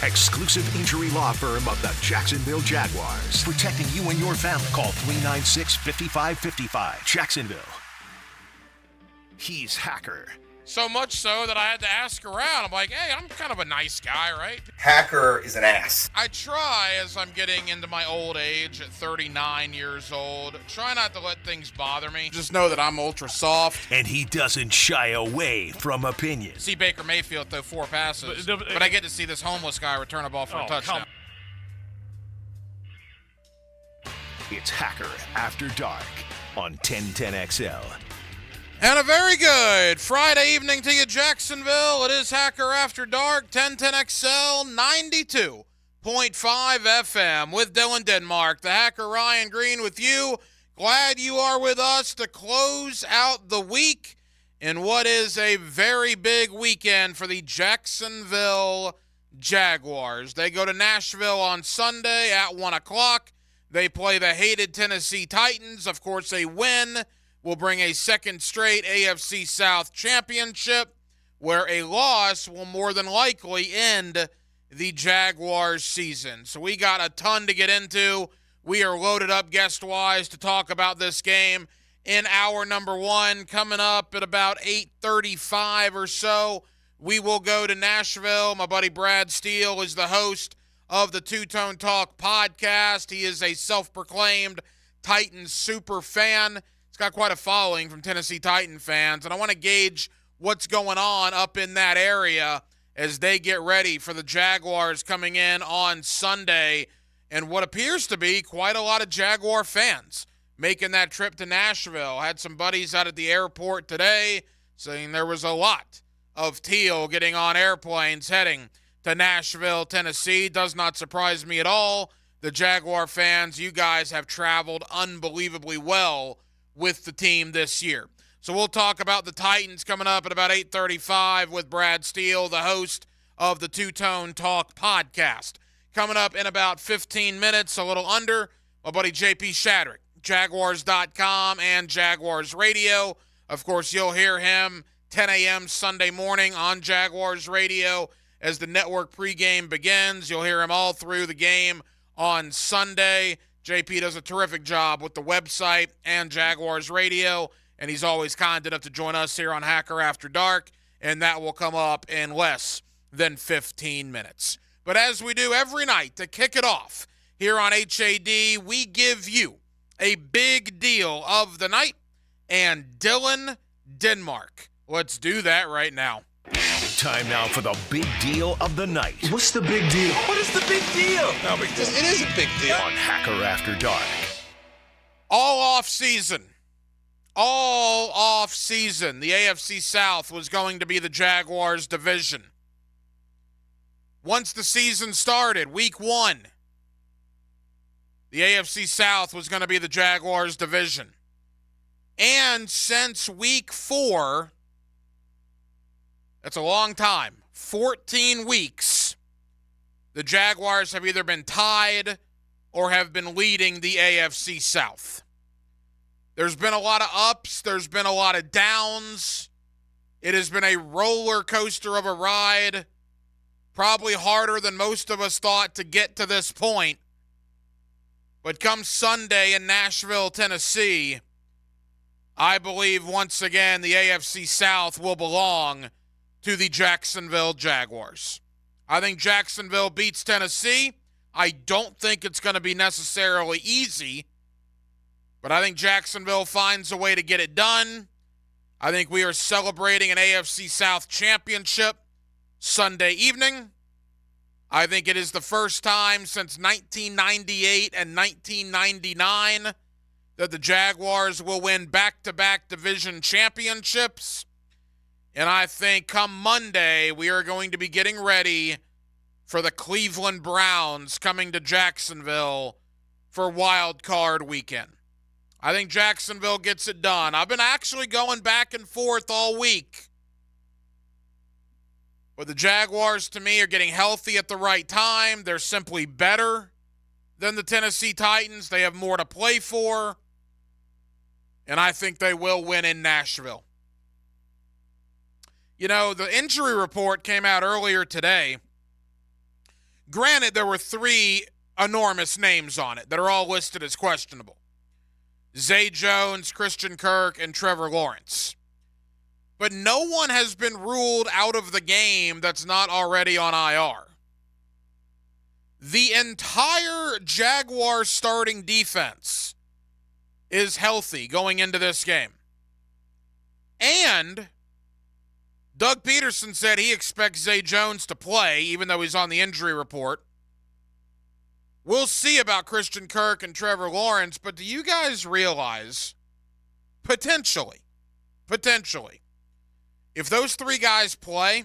exclusive injury law firm of the Jacksonville Jaguars. Protecting you and your family. Call 396-5555. Jacksonville. He's Hacker. So much so that I had to ask around. I'm like, hey, I'm kind of a nice guy, right? Hacker is an ass. I try, as I'm getting into my old age at 39 years old, try not to let things bother me. Just know that I'm ultra soft. And he doesn't shy away from opinions. See Baker Mayfield throw 4 passes, but I get to see this homeless guy return a ball for a touchdown. It's Hacker After Dark on 1010XL. And a very good Friday evening to you, Jacksonville. It is Hacker After Dark, 1010XL 92.5 FM with Dylan Denmark. The Hacker Ryan Green with you. Glad you are with us to close out the week in what is a very big weekend for the Jacksonville Jaguars. They go to Nashville on Sunday at 1 o'clock. They play the hated Tennessee Titans. Of course, a win will bring a second straight AFC South championship, where a loss will more than likely end the Jaguars season. So we got a ton to get into. We are loaded up guest-wise to talk about this game in hour number 1. Coming up at about 8:35 or so, we will go to Nashville. My buddy Brad Steele is the host of the Two Tone Talk podcast. He is a self-proclaimed Titans super fan. He's got quite a following from Tennessee Titan fans, and I want to gauge what's going on up in that area as they get ready for the Jaguars coming in on Sunday, and what appears to be quite a lot of Jaguar fans making that trip to Nashville. I had some buddies out at the airport today saying there was a lot of teal getting on airplanes heading to Nashville, Tennessee. Does not surprise me at all. The Jaguar fans, you guys have traveled unbelievably well with the team this year. So we'll talk about the Titans coming up at about 8:35 with Brad Steele, the host of the Two Tone Talk podcast. Coming up in about 15 minutes, a little under, my buddy JP Shadrick, Jaguars.com and Jaguars Radio. Of course, you'll hear him 10 a.m. Sunday morning on Jaguars Radio as the network pregame begins. You'll hear him all through the game on Sunday. JP does a terrific job with the website and Jaguars Radio, and he's always kind enough to join us here on Hacker After Dark, and that will come up in less than 15 minutes. But as we do every night to kick it off here on HAD, we give you a big deal of the night and Dylan Denmark. Let's do that right now. Time now for the big deal of the night. What's the big deal? What is the big deal? No big deal. It is a big deal. On Hacker After Dark. All off season, the AFC South was going to be the Jaguars' division. Once the season started, week 1, the AFC South was going to be the Jaguars' division. And since week 4, that's a long time, 14 weeks, the Jaguars have either been tied or have been leading the AFC South. There's been a lot of ups. There's been a lot of downs. It has been a roller coaster of a ride, probably harder than most of us thought to get to this point. But come Sunday in Nashville, Tennessee, I believe once again the AFC South will belong to the Jacksonville Jaguars. I think Jacksonville beats Tennessee. I don't think it's going to be necessarily easy, but I think Jacksonville finds a way to get it done. I think we are celebrating an AFC South championship Sunday evening. I think it is the first time since 1998 and 1999 that the Jaguars will win back-to-back division championships. And I think come Monday, we are going to be getting ready for the Cleveland Browns coming to Jacksonville for Wild Card Weekend. I think Jacksonville gets it done. I've been actually going back and forth all week. But the Jaguars, to me, are getting healthy at the right time. They're simply better than the Tennessee Titans. They have more to play for. And I think they will win in Nashville. You know, the injury report came out earlier today Granted, there were 3 enormous names on it that are all listed as questionable. Zay Jones, Christian Kirk, and Trevor Lawrence. But no one has been ruled out of the game that's not already on IR. The entire Jaguars starting defense is healthy going into this game. And Doug Peterson said he expects Zay Jones to play, even though he's on the injury report. We'll see about Christian Kirk and Trevor Lawrence, but do you guys realize, potentially, if those 3 guys play,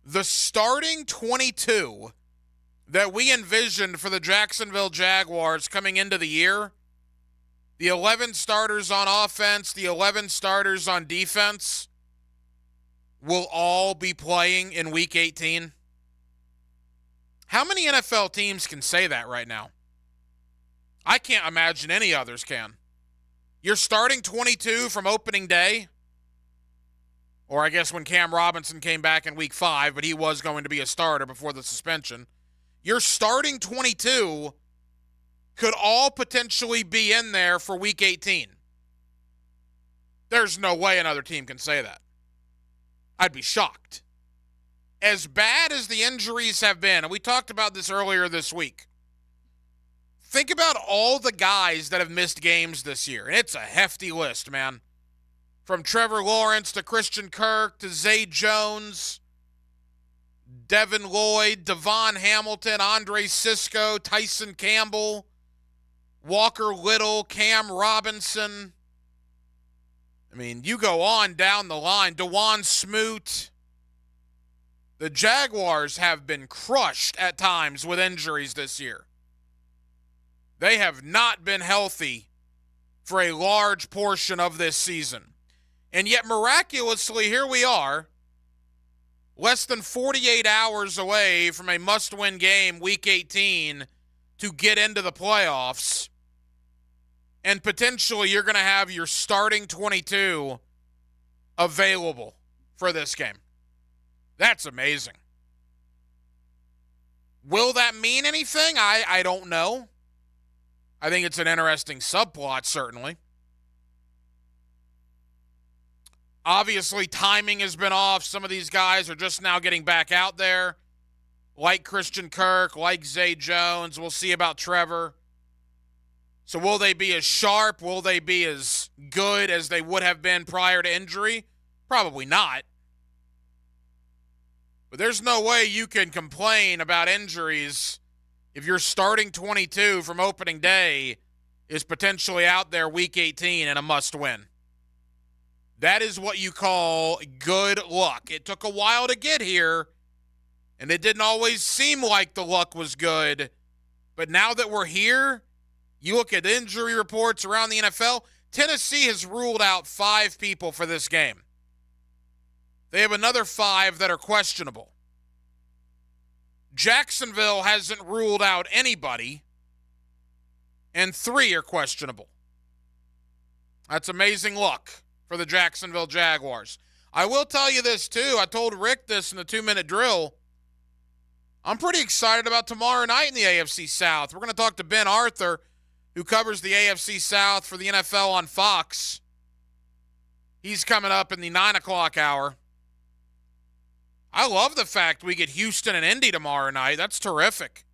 the starting 22 that we envisioned for the Jacksonville Jaguars coming into the year, the 11 starters on offense, the 11 starters on defense, will all be playing in Week 18? How many NFL teams can say that right now? I can't imagine any others can. You're starting 22 from opening day, or I guess when Cam Robinson came back in Week 5, but he was going to be a starter before the suspension. Your starting 22 could all potentially be in there for Week 18. There's no way another team can say that. I'd be shocked. As bad as the injuries have been, and we talked about this earlier this week, think about all the guys that have missed games this year, and it's a hefty list, man. From Trevor Lawrence to Christian Kirk to Zay Jones, Devin Lloyd, Devon Hamilton, Andre Sisco, Tyson Campbell, Walker Little, Cam Robinson. I mean, you go on down the line. DeJuan Smoot. The Jaguars have been crushed at times with injuries this year. They have not been healthy for a large portion of this season. And yet, miraculously, here we are, less than 48 hours away from a must-win game, Week 18, to get into the playoffs. And potentially, you're going to have your starting 22 available for this game. That's amazing. Will that mean anything? I don't know. I think it's an interesting subplot, certainly. Obviously, timing has been off. Some of these guys are just now getting back out there, like Christian Kirk, like Zay Jones. We'll see about Trevor. So will they be as sharp? Will they be as good as they would have been prior to injury? Probably not. But there's no way you can complain about injuries if your starting 22 from opening day is potentially out there Week 18 and a must-win. That is what you call good luck. It took a while to get here, and it didn't always seem like the luck was good. But now that we're here, you look at injury reports around the NFL, Tennessee has ruled out 5 people for this game. They have another 5 that are questionable. Jacksonville hasn't ruled out anybody, and 3 are questionable. That's amazing luck for the Jacksonville Jaguars. I will tell you this, too. I told Rick this in the 2-minute drill. I'm pretty excited about tomorrow night in the AFC South. We're going to talk to Ben Arthur, who covers the AFC South for the NFL on Fox. He's coming up in the 9 o'clock hour. I love the fact we get Houston and Indy tomorrow night. That's terrific.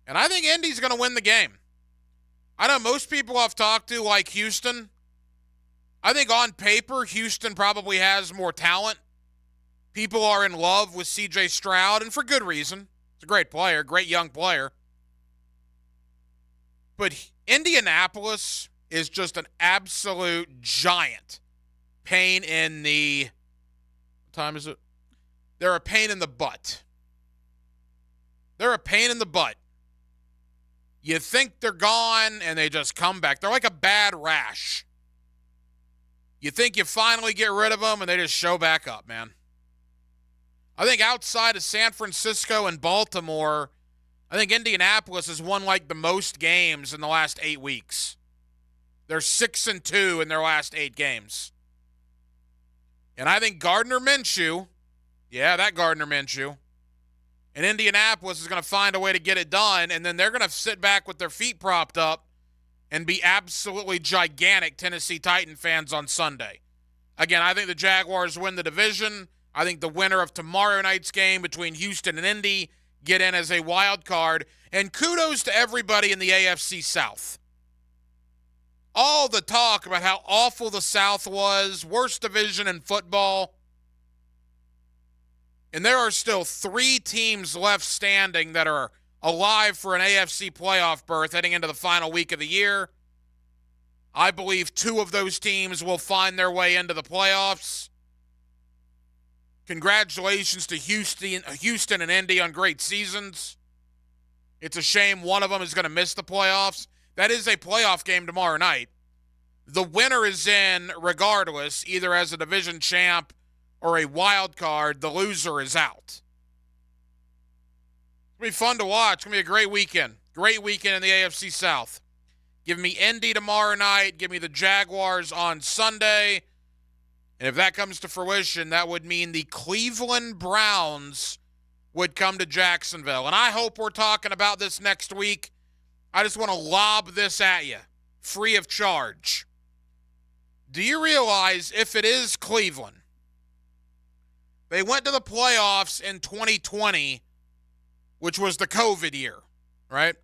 And I think Indy's going to win the game. I know most people I've talked to like Houston. I think on paper, Houston probably has more talent. People are in love with C.J. Stroud, and for good reason. He's a great player, great young player. But Indianapolis is just an absolute giant pain in the... What time is it? They're a pain in the butt. They're a pain in the butt. You think they're gone, and they just come back. They're like a bad rash. You think you finally get rid of them, and they just show back up, man. I think outside of San Francisco and Baltimore, I think Indianapolis has won like the most games in the last 8 weeks. They're 6-2 in their last 8 games. And I think Gardner Minshew, yeah, that Gardner Minshew, And Indianapolis is going to find a way to get it done, and then they're going to sit back with their feet propped up and be absolutely gigantic Tennessee Titan fans on Sunday. Again, I think the Jaguars win the division. I think the winner of tomorrow night's game between Houston and Indy get in as a wild card. And kudos to everybody in the AFC South. All the talk about how awful the South was, worst division in football. And there are still 3 teams left standing that are alive for an AFC playoff berth heading into the final week of the year. I believe 2 of those teams will find their way into the playoffs. Congratulations to Houston and Indy on great seasons. It's a shame one of them is going to miss the playoffs. That is a playoff game tomorrow night. The winner is in regardless, either as a division champ or a wild card. The loser is out. It's going to be fun to watch. It's going to be a great weekend. Great weekend in the AFC South. Give me Indy tomorrow night. Give me the Jaguars on Sunday. And if that comes to fruition, that would mean the Cleveland Browns would come to Jacksonville. And I hope we're talking about this next week. I just want to lob this at you, free of charge. Do you realize if it is Cleveland, they went to the playoffs in 2020, which was the COVID year, right?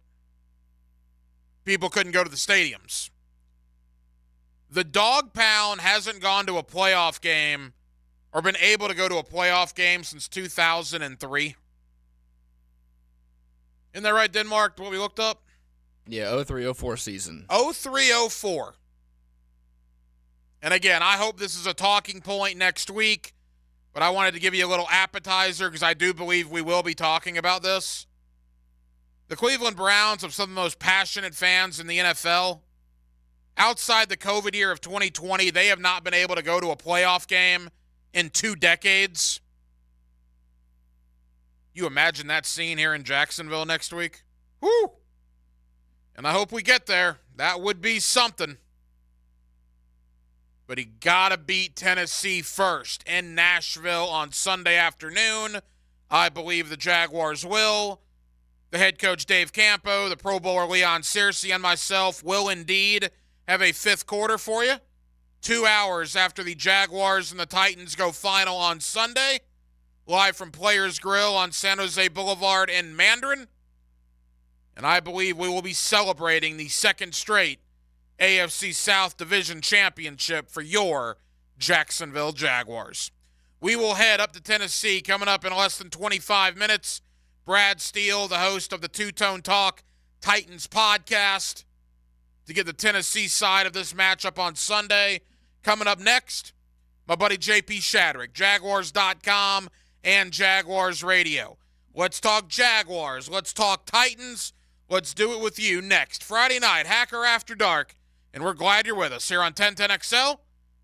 People couldn't go to the stadiums. The Dog Pound hasn't gone to a playoff game or been able to go to a playoff game since 2003. Isn't that right, Denmark, what we looked up? Yeah, 03-04 season. 03-04. And again, I hope this is a talking point next week, but I wanted to give you a little appetizer because I do believe we will be talking about this. The Cleveland Browns have some of the most passionate fans in the NFL. Outside the COVID year of 2020, they have not been able to go to a playoff game in 2 decades. You imagine that scene here in Jacksonville next week? Woo! And I hope we get there. That would be something. But he got to beat Tennessee first in Nashville on Sunday afternoon. I believe the Jaguars will. The head coach, Dave Campo, the Pro Bowler, Leon Searcy, and myself will indeed have a 5th quarter for you. 2 hours after the Jaguars and the Titans go final on Sunday. Live from Players Grill on San Jose Boulevard in Mandarin. And I believe we will be celebrating the 2nd straight AFC South Division Championship for your Jacksonville Jaguars. We will head up to Tennessee coming up in less than 25 minutes. Brad Steele, the host of the Two-Tone Talk Titans podcast, to get the Tennessee side of this matchup on Sunday. Coming up next, my buddy JP Shadrick, Jaguars.com and Jaguars Radio. Let's talk Jaguars. Let's talk Titans. Let's do it with you next. Friday night, Hacker After Dark. And we're glad you're with us here on 1010XL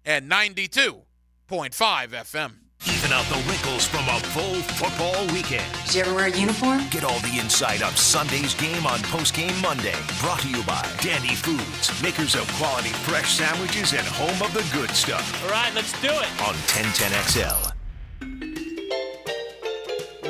and 92.5 FM. Even out the wrinkles from a full football weekend. Did you ever wear a uniform? Get all the inside of Sunday's game on Postgame Monday. Brought to you by Dandy Foods, makers of quality fresh sandwiches and home of the good stuff. All right, let's do it. On 1010XL.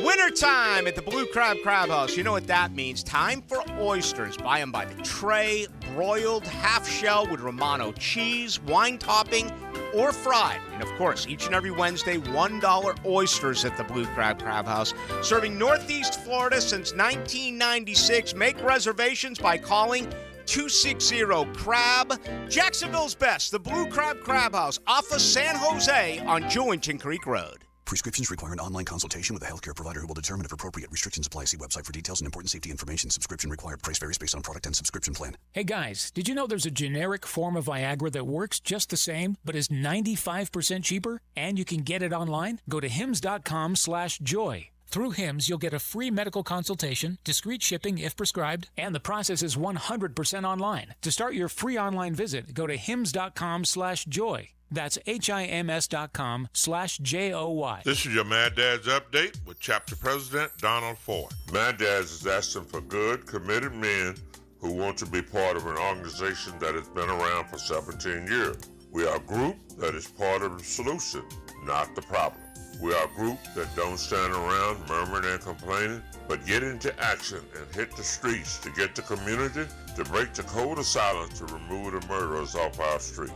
Wintertime at the Blue Crab Crab House. You know what that means. Time for oysters. Buy them by the tray, broiled, half shell with Romano cheese, wine topping, or fried. And of course, each and every Wednesday, $1 oysters at the Blue Crab Crab House. Serving Northeast Florida since 1996. Make reservations by calling 260-CRAB. Jacksonville's best, the Blue Crab Crab House, off of San Jose on Jewington Creek Road. Prescriptions require an online consultation with a healthcare provider who will determine if appropriate restrictions apply. See website for details and important safety information. Subscription required. Price varies based on product and subscription plan. Hey guys, did you know there's a generic form of Viagra that works just the same, but is 95% cheaper? And you can get it online? Go to hims.com/joy. Through Hims, you'll get a free medical consultation, discreet shipping if prescribed, and the process is 100% online. To start your free online visit, go to hims.com/joy. That's HIMS.com/JOY. This is your Mad Dad's Update with Chapter President Donald Ford. Mad Dad's is asking for good, committed men who want to be part of an organization that has been around for 17 years. We are a group that is part of the solution, not the problem. We are a group that don't stand around murmuring and complaining, but get into action and hit the streets to get the community to break the code of silence to remove the murderers off our streets.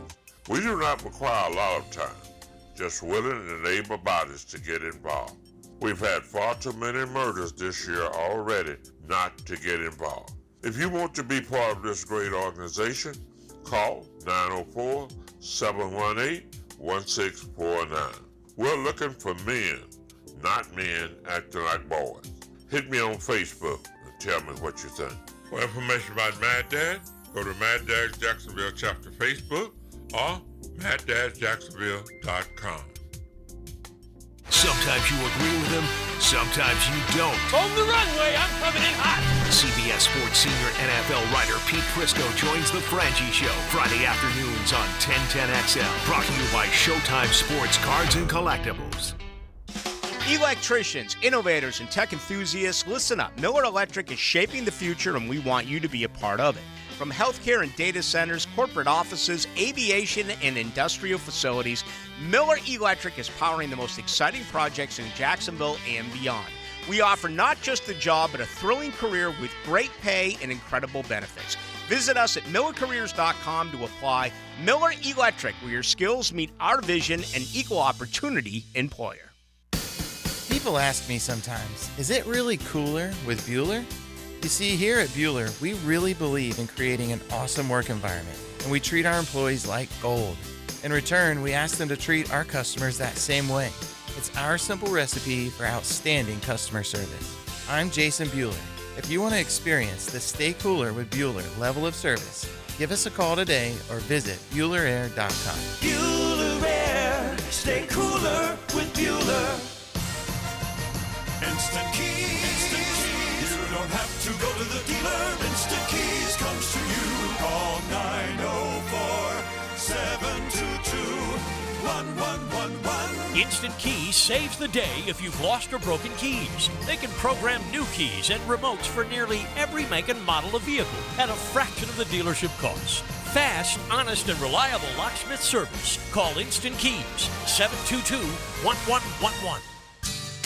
We do not require a lot of time, just willing and able bodies to get involved. We've had far too many murders this year already not to get involved. If you want to be part of this great organization, call 904-718-1649. We're looking for men, not men acting like boys. Hit me on Facebook and tell me what you think. For information about Mad Dad, go to Mad Dad's Jacksonville chapter Facebook or MadDadJacksonville.com. Sometimes you agree with him, sometimes you don't. On the runway, I'm coming in hot. CBS Sports senior NFL writer Pete Prisco joins the Frangie Show Friday afternoons on 1010XL. Brought to you by Showtime Sports Cards and Collectibles. Electricians, innovators, and tech enthusiasts, listen up. Miller Electric is shaping the future, and we want you to be a part of it. From healthcare and data centers, corporate offices, aviation, and industrial facilities, Miller Electric is powering the most exciting projects in Jacksonville and beyond. We offer not just a job, but a thrilling career with great pay and incredible benefits. Visit us at millercareers.com to apply. Miller Electric, where your skills meet our vision and equal opportunity employer. People ask me sometimes, is it really cooler with Bueller? You see, here at Bueller, we really believe in creating an awesome work environment, and we treat our employees like gold. In return, we ask them to treat our customers that same way. It's our simple recipe for outstanding customer service. I'm Jason Bueller. If you want to experience the Stay Cooler with Bueller level of service, give us a call today or visit BuellerAir.com. Bueller Air, stay cooler with Bueller. Instant Keys. Instant Keys. You don't have to go to the dealer. Instant Keys comes to you. Call 904-722-1111. Instant Keys saves the day if you've lost or broken keys. They can program new keys and remotes for nearly every make and model of vehicle at a fraction of the dealership cost. Fast, honest, and reliable locksmith service. Call Instant Keys, 722-1111.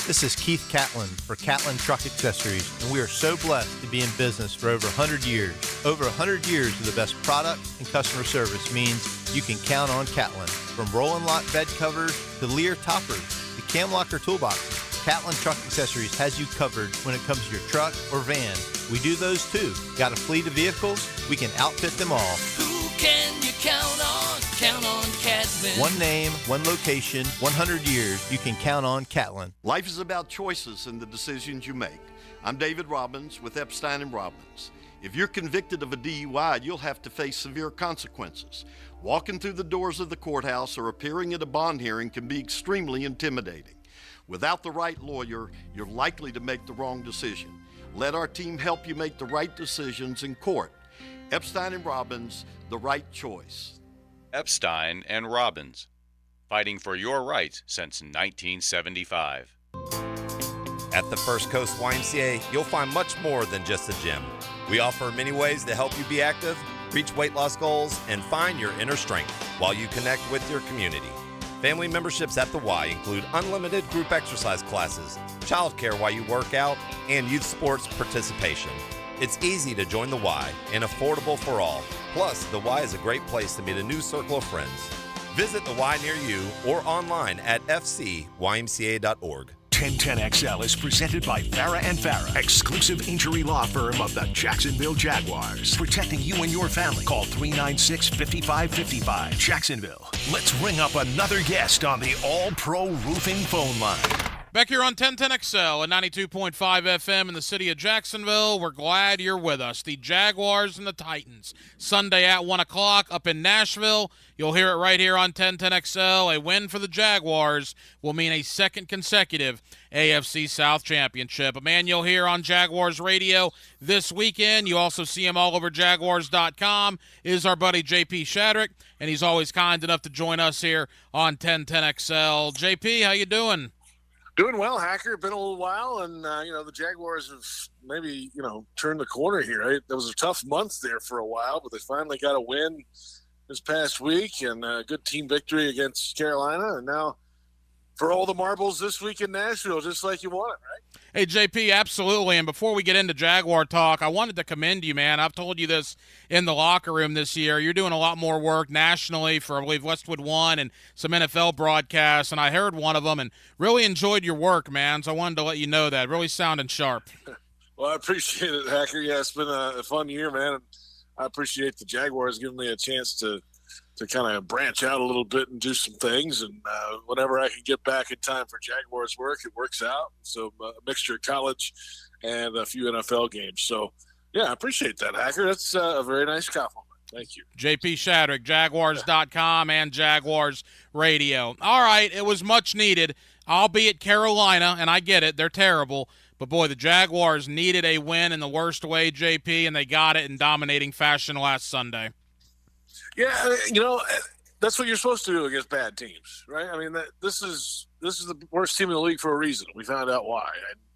This is Keith Catlin for Catlin Truck Accessories, and we are so blessed to be in business for over 100 years. Over 100 years of the best product and customer service means you can count on Catlin. From roll and lock bed covers to Lear toppers to cam locker toolboxes, Catlin Truck Accessories has you covered when it comes to your truck or van. We do those too. Got a fleet of vehicles? We can outfit them all. Who can you count on? Count on Catlin. One name, one location, 100 years, you can count on Catlin. Life is about choices and the decisions you make. I'm David Robbins with Epstein & Robbins. If you're convicted of a DUI, you'll have to face severe consequences. Walking through the doors of the courthouse or appearing at a bond hearing can be extremely intimidating. Without the right lawyer, you're likely to make the wrong decision. Let our team help you make the right decisions in court. Epstein & Robbins, the right choice. Epstein & Robbins, fighting for your rights since 1975. At the First Coast YMCA, you'll find much more than just a gym. We offer many ways to help you be active, reach weight loss goals, and find your inner strength while you connect with your community. Family memberships at the Y include unlimited group exercise classes, childcare while you work out, and youth sports participation. It's easy to join the Y and affordable for all. Plus, the Y is a great place to meet a new circle of friends. Visit the Y near you or online at fcymca.org. 1010XL is presented by Farah and Farah, exclusive injury law firm of the Jacksonville Jaguars. Protecting you and your family. Call 396-5555. Jacksonville. Let's ring up another guest on the All-Pro Roofing phone line. Back here on 1010XL at 92.5 FM in the city of Jacksonville. We're glad you're with us. The Jaguars and the Titans. Sunday at 1 o'clock up in Nashville. You'll hear it right here on 1010XL. A win for the Jaguars will mean a second consecutive AFC South championship. A man you'll hear on Jaguars radio this weekend. You also see him all over Jaguars.com is our buddy JP Shadrick, and he's always kind enough to join us here on 1010XL. JP, how you doing? Doing well, Hacker. Been a little while, and the Jaguars have maybe turned the corner here. Right? There was a tough month there for a while, but they finally got a win this past week and a good team victory against Carolina, and now for all the marbles this week in Nashville, just like you want it, right? Hey, JP, absolutely. And before we get into Jaguar talk, I wanted to commend you, man. I've told you this in the locker room this year. You're doing a lot more work nationally for, I believe, Westwood One and some NFL broadcasts, and I heard one of them and really enjoyed your work, man. So I wanted to let you know that. Really sounding sharp. Well, I appreciate it, Hacker. Yeah, it's been a fun year, man. I appreciate the Jaguars giving me a chance to kind of branch out a little bit and do some things. And whenever I can get back in time for Jaguars work, it works out. So a mixture of college and a few NFL games. So, yeah, I appreciate that, Hacker. That's a very nice compliment. Thank you. JP Shadrick, Jaguars.com and Jaguars Radio. All right, it was much needed. I'll be at Carolina, and I get it. They're terrible. But, boy, the Jaguars needed a win in the worst way, JP, and they got it in dominating fashion last Sunday. Yeah, you know, that's what you're supposed to do against bad teams, right? I mean, this is the worst team in the league for a reason. We found out why.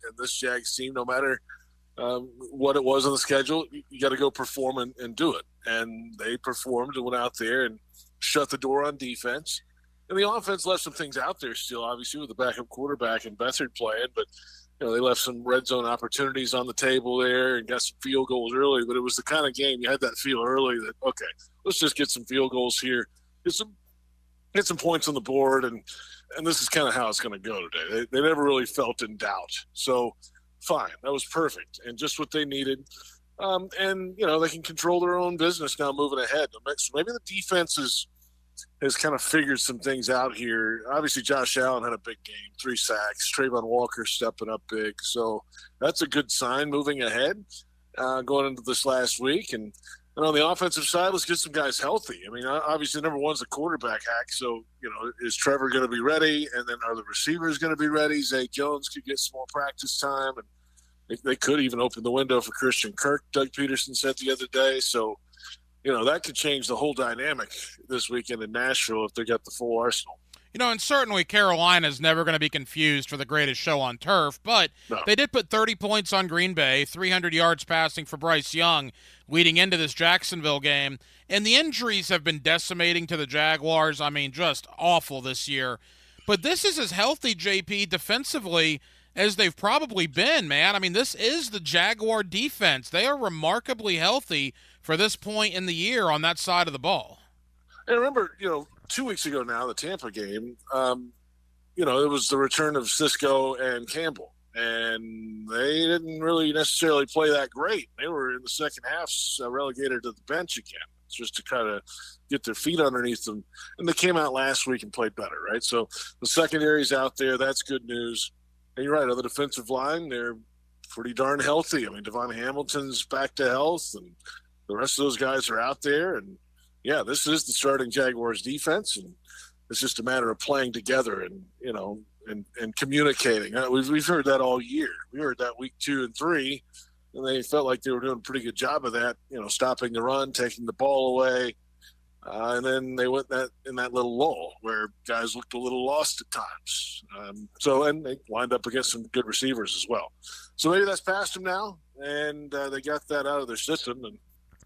And this Jags team, no matter what it was on the schedule, you got to go perform and do it. And they performed and went out there and shut the door on defense. And the offense left some things out there still, obviously, with the backup quarterback and Beathard playing. But, you know, they left some red zone opportunities on the table there and got some field goals early. But it was the kind of game you had that feel early that, okay, let's just get some field goals here, get some points on the board, and this is kind of how it's going to go today. They never really felt in doubt. So, fine, that was perfect and just what they needed. And, you know, they can control their own business now moving ahead. So maybe the defense has kind of figured some things out here. Obviously, Josh Allen had a big game, 3 sacks. Trayvon Walker stepping up big. So that's a good sign moving ahead going into this last week. And on the offensive side, let's get some guys healthy. I mean, obviously, number one's the quarterback, Hack. So, you know, is Trevor going to be ready? And then are the receivers going to be ready? Zay Jones could get some more practice time. And they could even open the window for Christian Kirk, Doug Peterson said the other day. So, you know, that could change the whole dynamic this weekend in Nashville if they got the full arsenal. You know, and certainly Carolina's never going to be confused for the greatest show on turf, but They did put 30 points on Green Bay, 300 yards passing for Bryce Young leading into this Jacksonville game. And the injuries have been decimating to the Jaguars. I mean, just awful this year. But this is as healthy, JP, defensively as they've probably been, man. I mean, this is the Jaguar defense. They are remarkably healthy for this point in the year on that side of the ball. And remember, you know, 2 weeks ago now, the Tampa game, you know, it was the return of Cisco and Campbell. And they didn't really necessarily play that great. They were in the second half relegated to the bench again, just to kind of get their feet underneath them. And they came out last week and played better, right? So the secondary's out there. That's good news. And you're right, on the defensive line, they're pretty darn healthy. I mean, Devon Hamilton's back to health, and the rest of those guys are out there. And, yeah, this is the starting Jaguars defense, and it's just a matter of playing together and, you know, and communicating. We've heard that all year. We heard that week 2 and 3, and they felt like they were doing a pretty good job of that, you know, stopping the run, taking the ball away. And then they went in that little lull where guys looked a little lost at times. And they lined up against some good receivers as well. So maybe that's past them now, and they got that out of their system, and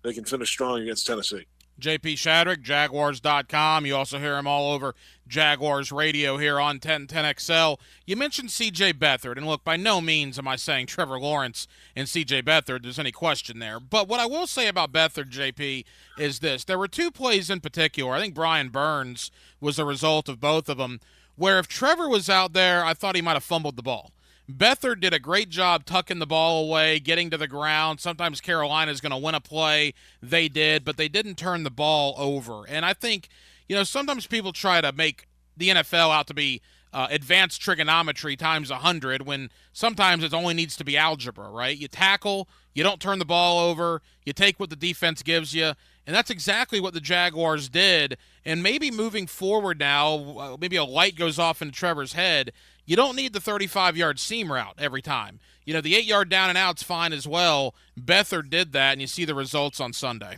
they can finish strong against Tennessee. JP Shadrick, Jaguars.com. You also hear him all over Jaguars Radio here on 1010XL. You mentioned C.J. Beathard, and look, by no means am I saying Trevor Lawrence and C.J. Beathard. There's any question there. But what I will say about Beathard, JP, is this. There were 2 plays in particular. I think Brian Burns was a result of both of them, where if Trevor was out there, I thought he might have fumbled the ball. Beathard did a great job tucking the ball away, getting to the ground. Sometimes Carolina's going to win a play. They did, but they didn't turn the ball over. And I think, you know, sometimes people try to make the NFL out to be advanced trigonometry times 100 when sometimes it only needs to be algebra, right? You tackle, you don't turn the ball over, you take what the defense gives you, and that's exactly what the Jaguars did. And maybe moving forward now, maybe a light goes off in Trevor's head. You don't need the 35-yard seam route every time. You know, the 8-yard down and out's fine as well. Beathard did that, and you see the results on Sunday.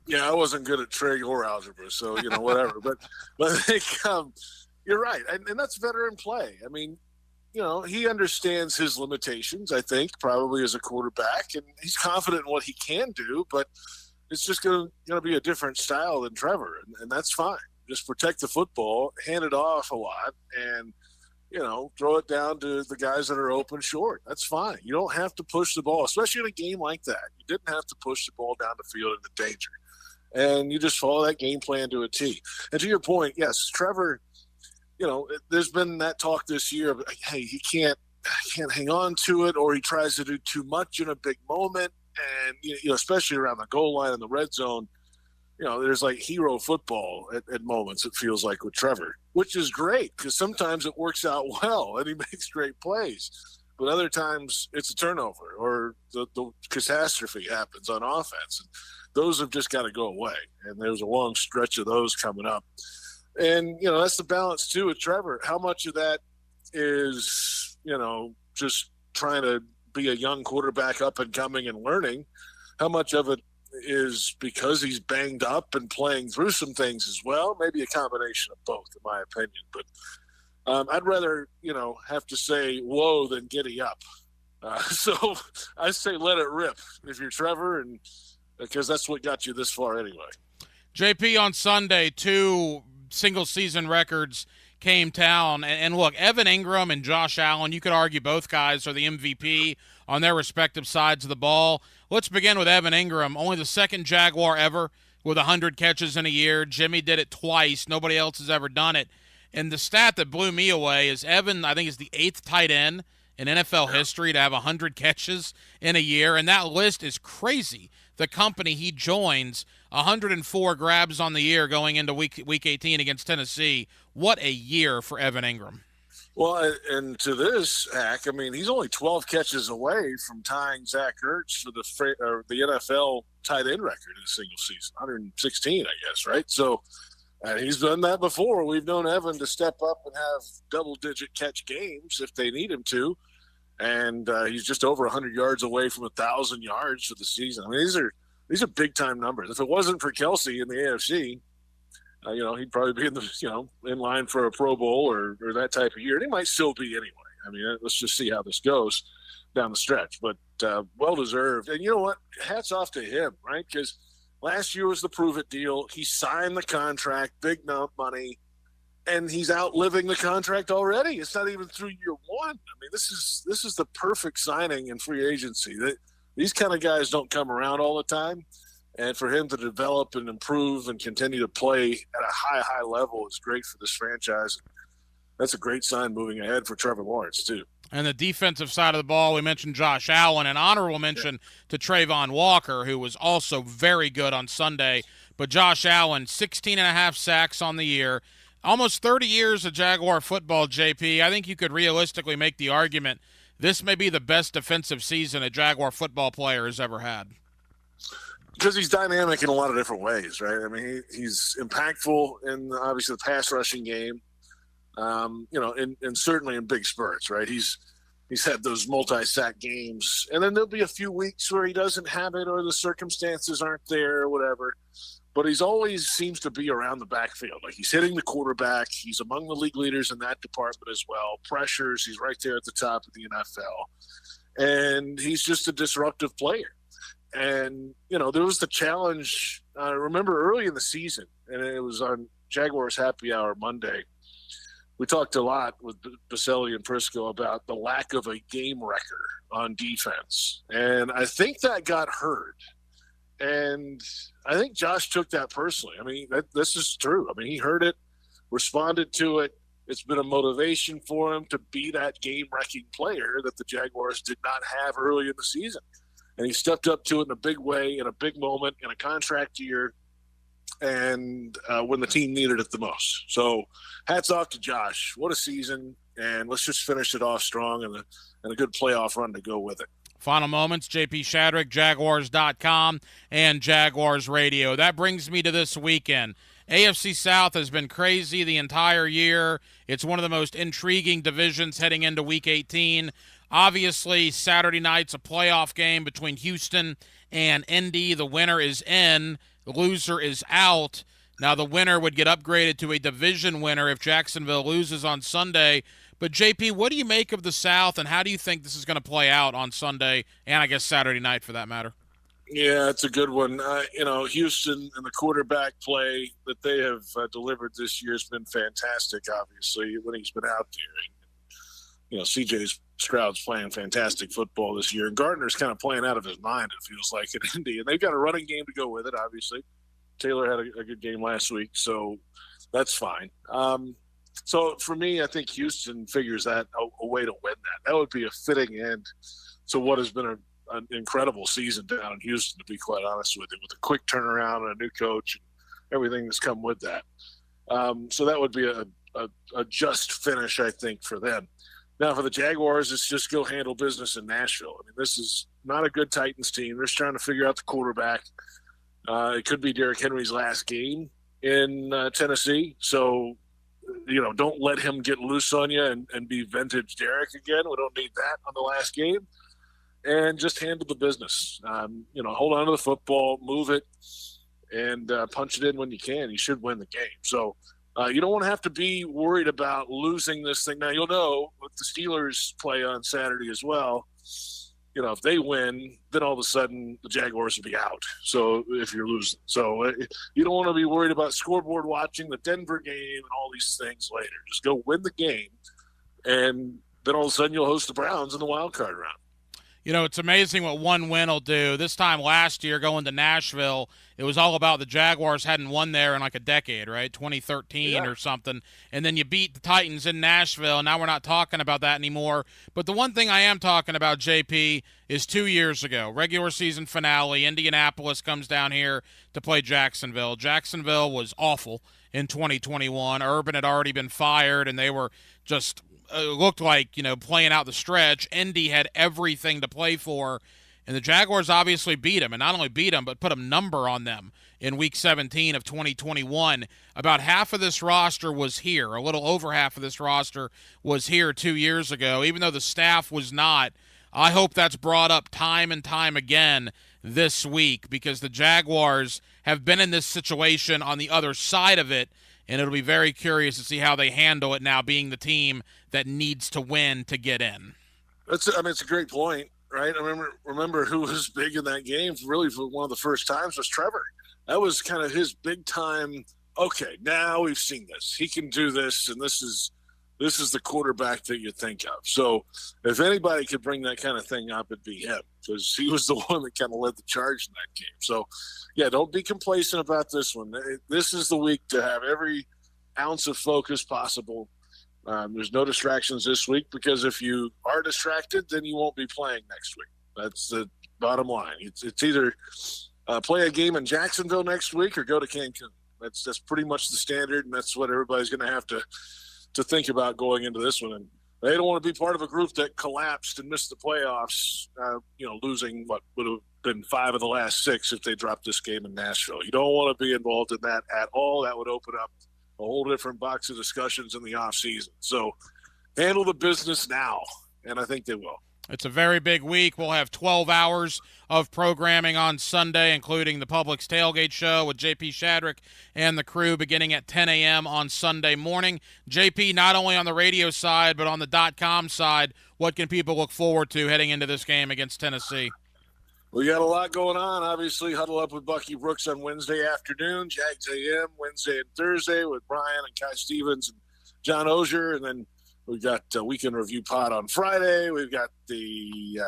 Yeah, I wasn't good at trig or algebra, so, you know, whatever. but I think you're right, and that's veteran play. I mean, you know, he understands his limitations, I think, probably as a quarterback, and he's confident in what he can do, but it's just going to be a different style than Trevor, and that's fine. Just protect the football, hand it off a lot, and throw it down to the guys that are open short. That's fine. You don't have to push the ball, especially in a game like that. You didn't have to push the ball down the field into danger. And you just follow that game plan to a T. And to your point, yes, Trevor, there's been that talk this year of, hey, he can't hang on to it, or he tries to do too much in a big moment. And, especially around the goal line in the red zone, there's like hero football at moments, it feels like, with Trevor, which is great because sometimes it works out well and he makes great plays. But other times it's a turnover or the catastrophe happens on offense. And those have just got to go away. And there's a long stretch of those coming up. And, that's the balance, too, with Trevor. How much of that is, just trying to be a young quarterback up and coming and learning? How much of it is because he's banged up and playing through some things as well? Maybe a combination of both, in my opinion. But I'd rather, have to say whoa than giddy up. So I say let it rip if you're Trevor, and because that's what got you this far anyway. JP, on Sunday, 2 single-season records came down. And look, Evan Ingram and Josh Allen, you could argue both guys are the MVP on their respective sides of the ball. Let's begin with Evan Ingram, only the second Jaguar ever with 100 catches in a year. Jimmy did it twice. Nobody else has ever done it. And the stat that blew me away is Evan, I think, is the 8th tight end in NFL history to have 100 catches in a year. And that list is crazy. The company he joins, 104 grabs on the year going into week 18 against Tennessee. What a year for Evan Ingram. Well, and to this, Hack, I mean, he's only 12 catches away from tying Zach Ertz for the NFL tight end record in a single season, 116, I guess, right? So he's done that before. We've known Evan to step up and have double-digit catch games if they need him to, and he's just over 100 yards away from 1,000 yards for the season. I mean, these are big-time numbers. If it wasn't for Kelsey in the AFC, he'd probably be in the, in line for a Pro Bowl or that type of year. And he might still be anyway. I mean, let's just see how this goes down the stretch. But well-deserved. And you know what? Hats off to him, right? Because last year was the prove-it deal. He signed the contract, big money, and he's outliving the contract already. It's not even through year one. I mean, this is the perfect signing in free agency. These kind of guys don't come around all the time. And for him to develop and improve and continue to play at a high level is great for this franchise. That's a great sign moving ahead for Trevor Lawrence, too. And the defensive side of the ball, we mentioned Josh Allen, an honorable mention to Trayvon Walker, who was also very good on Sunday. But Josh Allen, 16.5 sacks on the year. Almost 30 years of Jaguar football, JP. I think you could realistically make the argument this may be the best defensive season a Jaguar football player has ever had. Because he's dynamic in a lot of different ways, right? I mean, he's impactful in obviously the pass rushing game, and certainly in big spurts, right? He's had those multi-sack games, and then there'll be a few weeks where he doesn't have it or the circumstances aren't there or whatever. But he's always seems to be around the backfield. Like he's hitting the quarterback. He's among the league leaders in that department as well. Pressures, he's right there at the top of the NFL. And he's just a disruptive player. And, there was the challenge, I remember early in the season, and it was on Jaguars Happy Hour Monday. We talked a lot with Baselli and Prisco about the lack of a game wrecker on defense. And I think that got heard. And I think Josh took that personally. I mean, this is true. I mean, he heard it, responded to it. It's been a motivation for him to be that game-wrecking player that the Jaguars did not have early in the season. And he stepped up to it in a big way, in a big moment, in a contract year, and when the team needed it the most. So hats off to Josh. What a season, and let's just finish it off strong and a good playoff run to go with it. Final moments, JP Shadrick, Jaguars.com, and Jaguars Radio. That brings me to this weekend. AFC South has been crazy the entire year. It's one of the most intriguing divisions heading into Week 18. Obviously, Saturday night's a playoff game between Houston and Indy. The winner is in. The loser is out. Now, the winner would get upgraded to a division winner if Jacksonville loses on Sunday. But, JP, what do you make of the South, and how do you think this is going to play out on Sunday and, I guess, Saturday night for that matter? Yeah, it's a good one. Houston and the quarterback play that they have delivered this year has been fantastic, obviously, when he's been out there. C.J. Stroud's playing fantastic football this year. Gardner's kind of playing out of his mind, it feels like, in Indy. And they've got a running game to go with it, obviously. Taylor had a good game last week, so that's fine. So for me, I think Houston figures that a way to win that. That would be a fitting end to what has been an incredible season down in Houston, to be quite honest with you, with a quick turnaround and a new coach and everything that's come with that. So that would be a just finish, I think, for them. Now, for the Jaguars, it's just go handle business in Nashville. I mean, this is not a good Titans team. They're just trying to figure out the quarterback. It could be Derrick Henry's last game in Tennessee. So, don't let him get loose on you and be vintage Derrick again. We don't need that on the last game. And just handle the business. Hold on to the football, move it, and punch it in when you can. You should win the game. So, you don't want to have to be worried about losing this thing. Now, you'll know if the Steelers play on Saturday as well, if they win, then all of a sudden the Jaguars will be out. So if you're losing. So you don't want to be worried about scoreboard watching the Denver game and all these things later. Just go win the game, and then all of a sudden you'll host the Browns in the wild card round. It's amazing what one win will do. This time last year going to Nashville, it was all about the Jaguars hadn't won there in like a decade, right? 2013 or something. And then you beat the Titans in Nashville. Now we're not talking about that anymore. But the one thing I am talking about, JP, is 2 years ago, regular season finale, Indianapolis comes down here to play Jacksonville. Jacksonville was awful in 2021. Urban had already been fired, and they were just looked like, playing out the stretch. Indy had everything to play for, and the Jaguars obviously beat them, and not only beat them, but put a number on them in Week 17 of 2021. About half of this roster was here. A little over half of this roster was here 2 years ago, even though the staff was not. I hope that's brought up time and time again this week, because the Jaguars have been in this situation on the other side of it, and it'll be very curious to see how they handle it now, being the team that needs to win to get in. It's a great point, right? I remember who was big in that game, really, for one of the first times, was Trevor. That was kind of his big time. Okay, now we've seen this. He can do this, and this is the quarterback that you think of. So if anybody could bring that kind of thing up, it'd be him, because he was the one that kind of led the charge in that game. So, yeah, don't be complacent about this one. This is the week to have every ounce of focus possible. There's no distractions this week, because if you are distracted, then you won't be playing next week. That's the bottom line. It's either play a game in Jacksonville next week or go to Cancun. That's pretty much the standard, and that's what everybody's going to have to think about going into this one. And they don't want to be part of a group that collapsed and missed the playoffs, losing what would have been 5 of the last 6 if they dropped this game in Nashville. You don't want to be involved in that at all. That would open up a whole different box of discussions in the offseason. So handle the business now, and I think they will. It's a very big week. We'll have 12 hours of programming on Sunday, including the Publix Tailgate Show with JP Shadrick and the crew beginning at 10 a.m. on Sunday morning. JP, not only on the radio side, but on the .com side, what can people look forward to heading into this game against Tennessee? We got a lot going on. Obviously, Huddle Up with Bucky Brooks on Wednesday afternoon, Jags AM Wednesday and Thursday with Brian and Kai Stevens and John Ozier, and then we've got a Weekend Review Pod on Friday. We've got the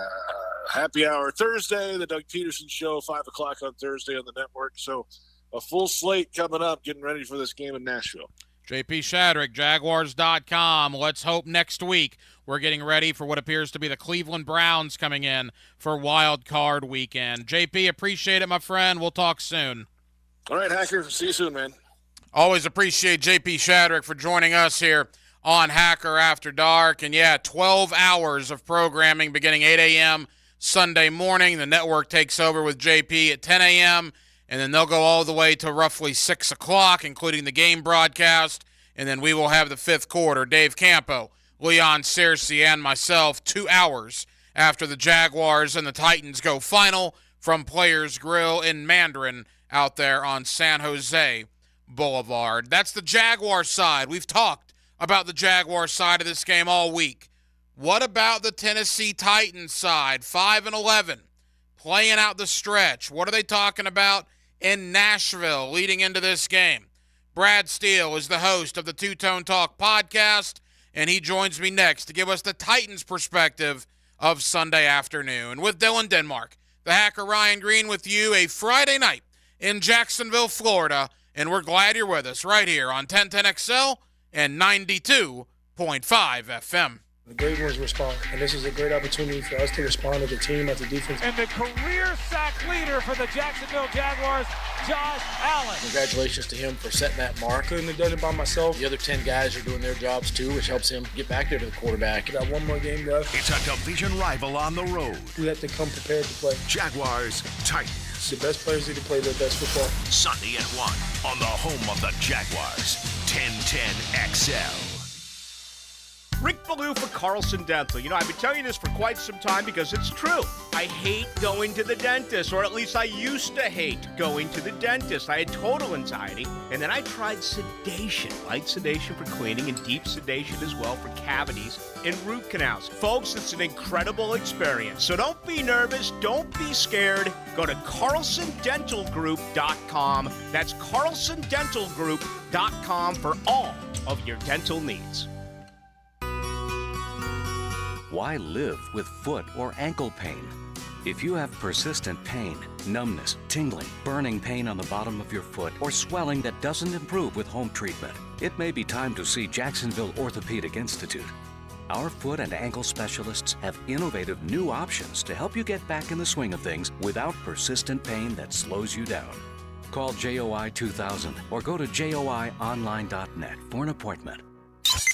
Happy Hour Thursday, the Doug Peterson Show, 5 o'clock on Thursday on the network. So a full slate coming up, getting ready for this game in Nashville. JP Shadrick, Jaguars.com. Let's hope next week we're getting ready for what appears to be the Cleveland Browns coming in for Wild Card Weekend. JP, appreciate it, my friend. We'll talk soon. All right, Hacker. See you soon, man. Always appreciate JP Shadrick for joining us here on Hacker After Dark. And, 12 hours of programming beginning 8 a.m. Sunday morning. The network takes over with JP at 10 a.m., and then they'll go all the way to roughly 6 o'clock, including the game broadcast. And then we will have the fifth quarter. Dave Campo, Leon Searcy, and myself 2 hours after the Jaguars and the Titans go final from Players Grill in Mandarin out there on San Jose Boulevard. That's the Jaguar side. We've talked about the Jaguar side of this game all week. What about the Tennessee Titans side? 5-11, playing out the stretch. What are they talking about in Nashville leading into this game? Brad Steele is the host of the Two Tone Talk podcast, and he joins me next to give us the Titans' perspective of Sunday afternoon. With Dylan Denmark, the Hacker Ryan Green with you a Friday night in Jacksonville, Florida, and we're glad you're with us right here on 1010XL and 92.5 FM. The great ones respond, and this is a great opportunity for us to respond as a team, as a defense. And the career sack leader for the Jacksonville Jaguars, Josh Allen. Congratulations to him for setting that mark. Couldn't have done it by myself. The other 10 guys are doing their jobs too, which helps him get back there to the quarterback. We got one more game left. It's a division rival on the road. We have to come prepared to play. Jaguars, Titans. The best players need to play their best football. Sunday at 1 on the home of the Jaguars, 1010XL. Rick Ballou for Carlson Dental. You know, I've been telling you this for quite some time because it's true. I hate going to the dentist, or at least I used to hate going to the dentist. I had total anxiety, and then I tried sedation. Light sedation for cleaning and deep sedation as well for cavities and root canals. Folks, it's an incredible experience. So don't be nervous. Don't be scared. Go to CarlsonDentalGroup.com. That's CarlsonDentalGroup.com for all of your dental needs. Why live with foot or ankle pain? If you have persistent pain, numbness, tingling, burning pain on the bottom of your foot, or swelling that doesn't improve with home treatment, it may be time to see Jacksonville Orthopedic Institute. Our foot and ankle specialists have innovative new options to help you get back in the swing of things without persistent pain that slows you down. Call JOI 2000 or go to joionline.net for an appointment.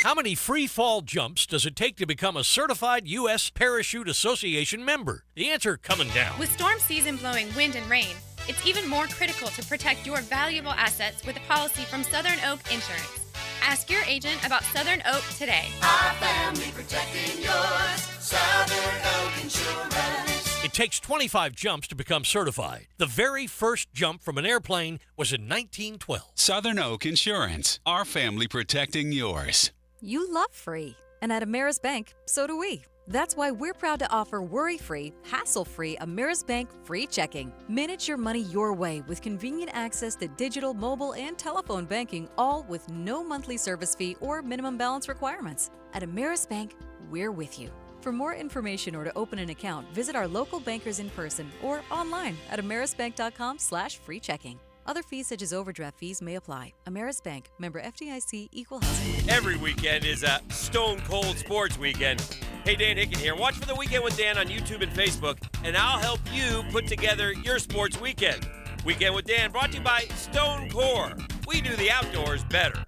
How many free fall jumps does it take to become a certified U.S. Parachute Association member? The answer coming down. With storm season blowing wind and rain, it's even more critical to protect your valuable assets with a policy from Southern Oak Insurance. Ask your agent about Southern Oak today. Our family protecting yours. Southern Oak Insurance. It takes 25 jumps to become certified. The very first jump from an airplane was in 1912. Southern Oak Insurance. Our family protecting yours. You love free. And at Ameris Bank, so do we. That's why we're proud to offer worry-free, hassle-free Ameris Bank free checking. Manage your money your way with convenient access to digital, mobile, and telephone banking, all with no monthly service fee or minimum balance requirements. At Ameris Bank, we're with you. For more information or to open an account, visit our local bankers in person or online at amerisbank.com/free checking. Other fees such as overdraft fees may apply. Ameris Bank, member FDIC, equal housing. Every weekend is a Stone Cold Sports Weekend. Hey, Dan Hicken here. Watch for the Weekend with Dan on YouTube and Facebook, and I'll help you put together your sports weekend. Weekend with Dan brought to you by Stone Core. We do the outdoors better.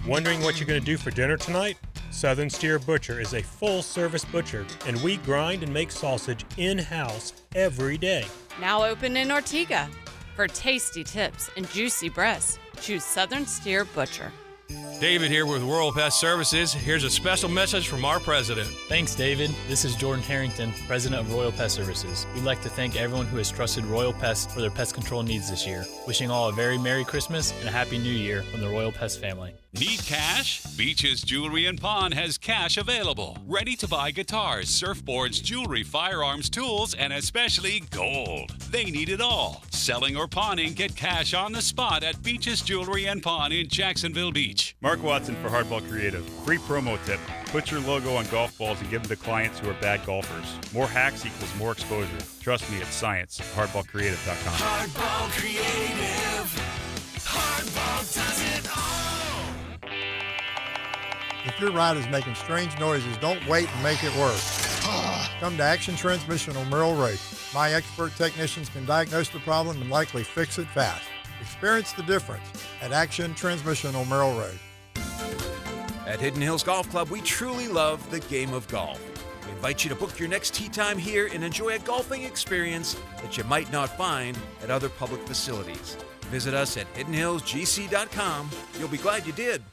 Wondering what you're going to do for dinner tonight? Southern Steer Butcher is a full-service butcher, and we grind and make sausage in-house every day. Now open in Ortega. For tasty tips and juicy breasts, choose Southern Steer Butcher. David here with Royal Pest Services. Here's a special message from our president. Thanks, David. This is Jordan Harrington, president of Royal Pest Services. We'd like to thank everyone who has trusted Royal Pest for their pest control needs this year. Wishing all a very Merry Christmas and a Happy New Year from the Royal Pest family. Need cash? Beaches Jewelry and Pawn has cash available. Ready to buy guitars, surfboards, jewelry, firearms, tools, and especially gold. They need it all. Selling or pawning, get cash on the spot at Beaches Jewelry and Pawn in Jacksonville Beach. Mark Watson for Hardball Creative. Free promo tip. Put your logo on golf balls and give them to clients who are bad golfers. More hacks equals more exposure. Trust me, it's science. HardballCreative.com. Hardball Creative. Hardball does it all. If your ride is making strange noises, don't wait and make it worse. Come to Action Transmission on Merrill Road. My expert technicians can diagnose the problem and likely fix it fast. Experience the difference at Action Transmission on Merrill Road. At Hidden Hills Golf Club, we truly love the game of golf. We invite you to book your next tee time here and enjoy a golfing experience that you might not find at other public facilities. Visit us at hiddenhillsgc.com. You'll be glad you did.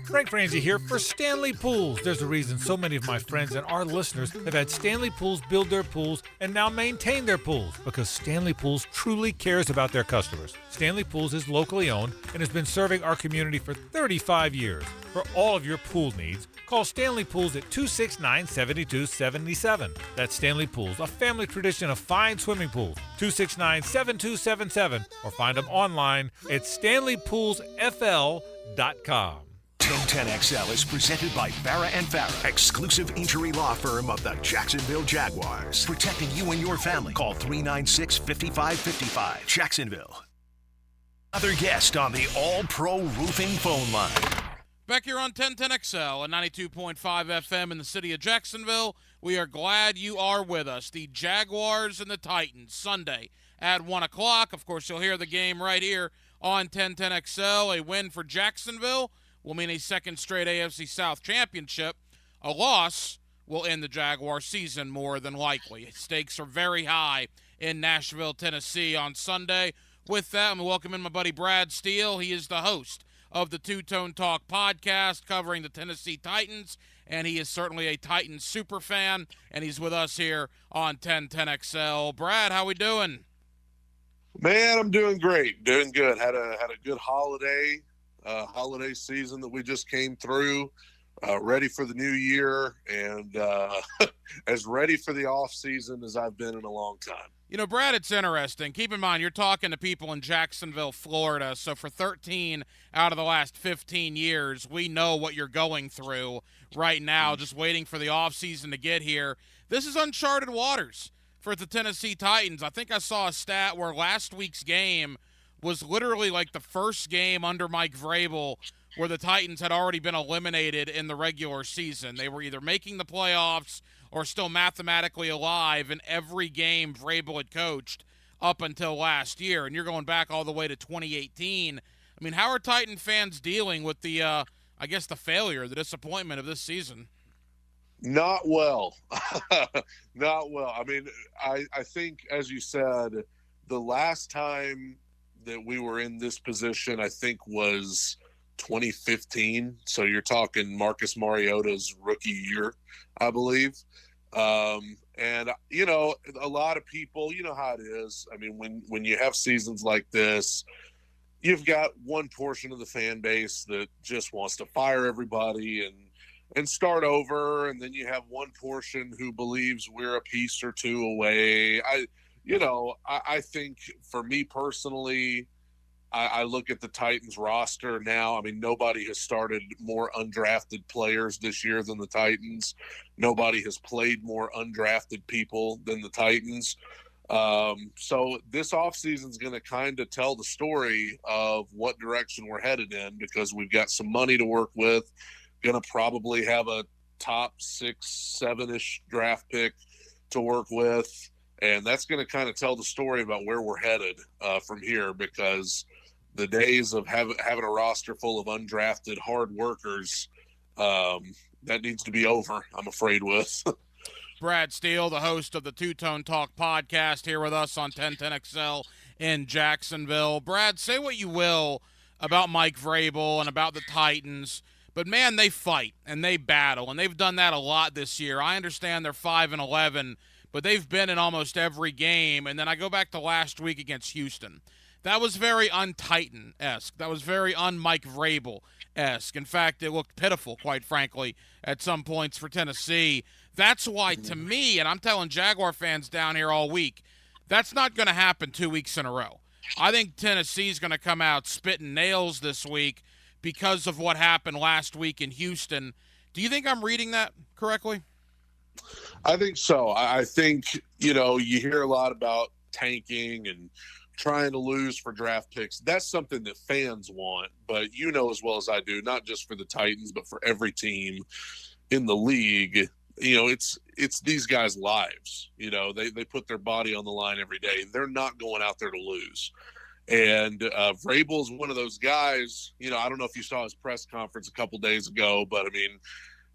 Frank Franzi here for Stanley Pools. There's a reason so many of my friends and our listeners have had Stanley Pools build their pools and now maintain their pools, because Stanley Pools truly cares about their customers. Stanley Pools is locally owned and has been serving our community for 35 years. For all of your pool needs, call Stanley Pools at 269-7277. That's Stanley Pools, a family tradition of fine swimming pools. 269-7277, or find them online at stanleypoolsfl.com. 1010XL is presented by Farah and Farah, exclusive injury law firm of the Jacksonville Jaguars. Protecting you and your family. Call 396-5555. Jacksonville. Another guest on the All-Pro Roofing phone line. Back here on 1010XL and 92.5 FM in the city of Jacksonville. We are glad you are with us. The Jaguars and the Titans, Sunday at 1 o'clock. Of course, you'll hear the game right here on 1010XL. A win for Jacksonville will mean a second straight AFC South championship. A loss will end the Jaguar season more than likely. Stakes are very high in Nashville, Tennessee on Sunday. With that, I'm welcome in my buddy Brad Steele. He is the host of the Two-Tone Talk podcast covering the Tennessee Titans, and he is certainly a Titans super fan, and he's with us here on 1010XL. Brad, how we doing? Man, I'm doing great, doing good. Had a good holiday season that we just came through. Ready for the new year, and as ready for the off season as I've been in a long time. You know, Brad, it's interesting. Keep in mind, you're talking to people in Jacksonville, Florida, so for 13 out of the last 15 years, we know what you're going through right now, just waiting for the offseason to get here. This is uncharted waters for the Tennessee Titans. I think I saw a stat where last week's game was literally like the first game under Mike Vrabel where the Titans had already been eliminated in the regular season. They were either making the playoffs or still mathematically alive in every game Vrabel had coached up until last year. And you're going back all the way to 2018. I mean, how are Titan fans dealing with the, I guess, the failure, the disappointment of this season? Not well. Not well. I mean, I think, as you said, the last time that we were in this position, I think, was 2015. So you're talking Marcus Mariota's rookie year, I believe. And, you know, a lot of people, you know how it is. I mean, when you have seasons like this, you've got one portion of the fan base that just wants to fire everybody and start over. And then you have one portion who believes we're a piece or two away. I think for me personally, I look at the Titans roster now. I mean, nobody has started more undrafted players this year than the Titans. Nobody has played more undrafted people than the Titans. So this offseason is going to kind of tell the story of what direction we're headed in, because we've got some money to work with, going to probably have a top 6, 7-ish draft pick to work with. And that's going to kind of tell the story about where we're headed from here, because the days of having a roster full of undrafted hard workers, that needs to be over, I'm afraid with. Brad Steele, the host of the Two-Tone Talk podcast, here with us on 1010XL in Jacksonville. Brad, say what you will about Mike Vrabel and about the Titans, but, man, they fight and they battle, and they've done that a lot this year. I understand they're 5-11, but they've been in almost every game. And then I go back to last week against Houston. That was very un-Titan-esque. That was very un-Mike Vrabel-esque. In fact, it looked pitiful, quite frankly, at some points for Tennessee. That's why, to me, and I'm telling Jaguar fans down here all week, that's not going to happen 2 weeks in a row. I think Tennessee's going to come out spitting nails this week because of what happened last week in Houston. Do you think I'm reading that correctly? I think so. I think, you hear a lot about tanking and trying to lose for draft picks. That's something that fans want, but you know as well as I do, not just for the Titans, but for every team in the league, it's these guys' lives. They put their body on the line every day. They're not going out there to lose. And Vrabel is one of those guys. I don't know if you saw his press conference a couple days ago, but I mean,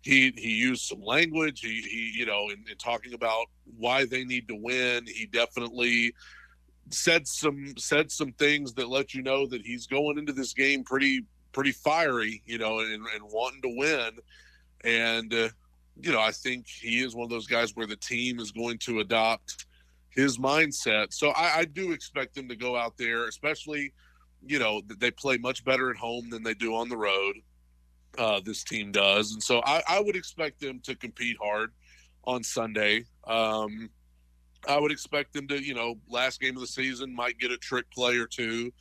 he used some language. He in talking about why they need to win. He definitely said some things that let you know that he's going into this game pretty fiery, and wanting to win. And I think he is one of those guys where the team is going to adopt his mindset. So I do expect them to go out there, especially, they play much better at home than they do on the road. This team does. And so I would expect them to compete hard on Sunday. I would expect them to, last game of the season might get a trick play or two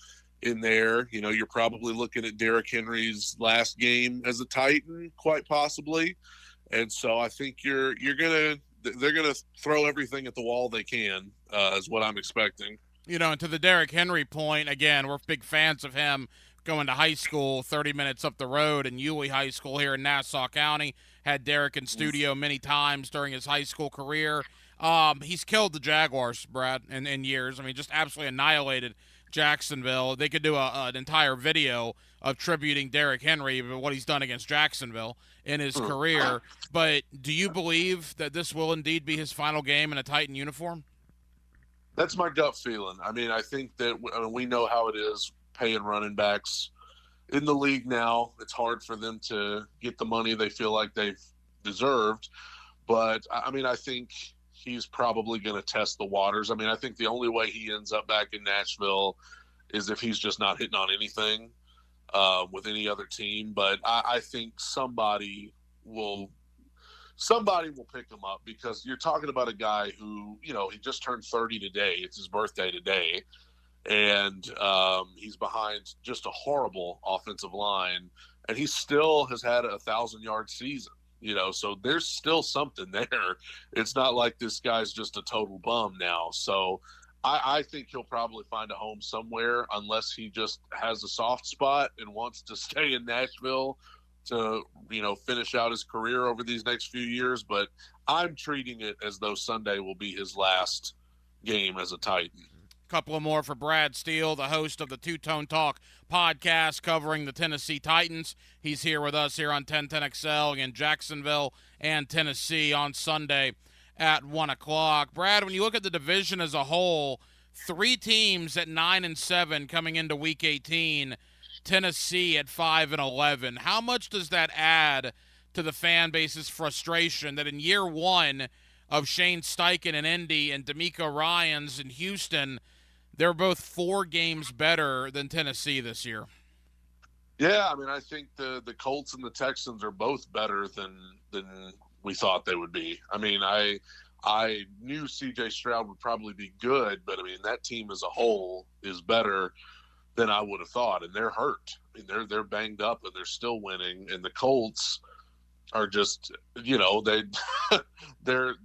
in there. You know, you're probably looking at Derrick Henry's last game as a Titan, quite possibly. And so I think they're going to throw everything at the wall they can, is what I'm expecting. You know, and to the Derrick Henry point, again, we're big fans of him going to high school 30 minutes up the road in Yulee High School here in Nassau County. Had Derrick in studio many times during his high school career. He's killed the Jaguars, Brad, in years. I mean, just absolutely annihilated Jacksonville. They could do an entire video of tributing Derrick Henry, what he's done against Jacksonville in his career. But do you believe that this will indeed be his final game in a Titan uniform? That's my gut feeling. I mean, I think that we know how it is paying running backs in the league now. It's hard for them to get the money they feel like they've deserved. But, I mean, I think he's probably going to test the waters. I mean, I think the only way he ends up back in Nashville is if he's just not hitting on anything with any other team. But I think somebody will pick him up, because you're talking about a guy who, you know, he just turned 30 today. It's his birthday today. And he's behind just a horrible offensive line. And he still has had a 1,000-yard season, you know, so there's still something there. It's not like this guy's just a total bum now. So I think he'll probably find a home somewhere, unless he just has a soft spot and wants to stay in Nashville to, you know, finish out his career over these next few years. But I'm treating it as though Sunday will be his last game as a Titan. Couple of more for Brad Steele, the host of the Two-Tone Talk podcast covering the Tennessee Titans. He's here with us here on 1010XL in Jacksonville and Tennessee on Sunday at 1 o'clock. Brad, when you look at the division as a whole, 3 teams at 9-7 coming into Week 18, Tennessee at 5-11. How much does that add to the fan base's frustration that in year one of Shane Steichen in Indy and D'Amico Ryans in Houston, they're both 4 games better than Tennessee this year? Yeah, I mean, I think the Colts and the Texans are both better than we thought they would be. I mean, I knew C.J. Stroud would probably be good, but I mean, that team as a whole is better than I would have thought, and they're hurt. I mean, they're banged up and they're still winning. And the Colts are just, you know, they're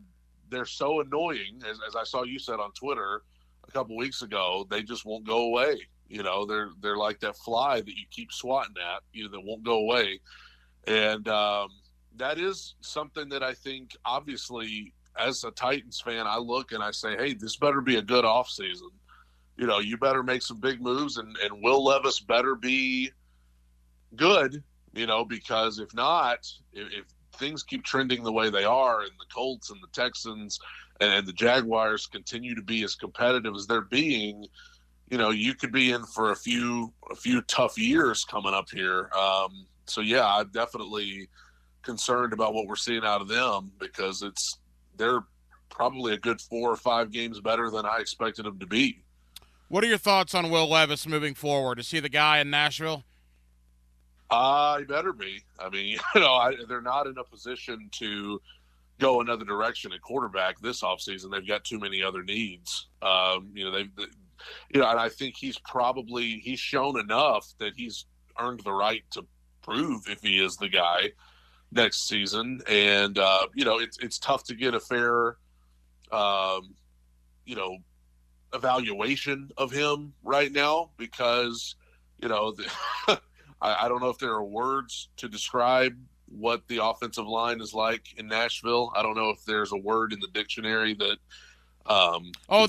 so annoying. As I saw you said on Twitter a couple weeks ago, they just won't go away. You know, they're like that fly that you keep swatting at, you know, that won't go away. And that is something that I think, obviously, as a Titans fan, I look and I say, hey, this better be a good offseason. You know, you better make some big moves, and Will Levis better be good, you know, because if not, if things keep trending the way they are, and the Colts and the Texans and the Jaguars continue to be as competitive as they're being, you know, you could be in for a few tough years coming up here. So yeah, I'm definitely concerned about what we're seeing out of them, because they're probably a good 4 or 5 games better than I expected them to be. What are your thoughts on Will Levis moving forward? Is he the guy in Nashville? He better be. I mean, you know, they're not in a position to go another direction at quarterback this offseason. They've got too many other needs. You know, and I think he's shown enough that he's earned the right to prove if he is the guy next season. And you know, it's tough to get a fair, you know, evaluation of him right now, because, you know, I don't know if there are words to describe what the offensive line is like in Nashville. I don't know if there's a word in the dictionary that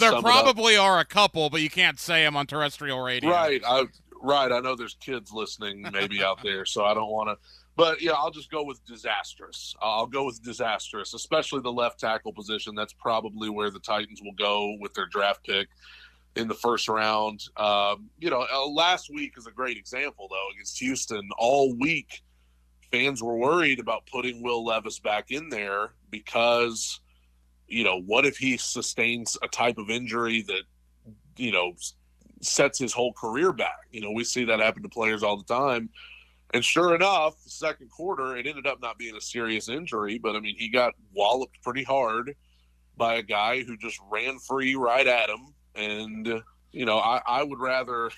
there probably are a couple, but you can't say them on terrestrial radio. Right. I know there's kids listening maybe out there, so I don't want to. But, yeah, I'll just go with disastrous. I'll go with disastrous, especially the left tackle position. That's probably where the Titans will go with their draft pick in the first round. You know, last week is a great example, though, against Houston. All week, fans were worried about putting Will Levis back in there because, you know, what if he sustains a type of injury that, you know, sets his whole career back? You know, we see that happen to players all the time. And sure enough, the second quarter, it ended up not being a serious injury, but, I mean, he got walloped pretty hard by a guy who just ran free right at him. And, you know, I would rather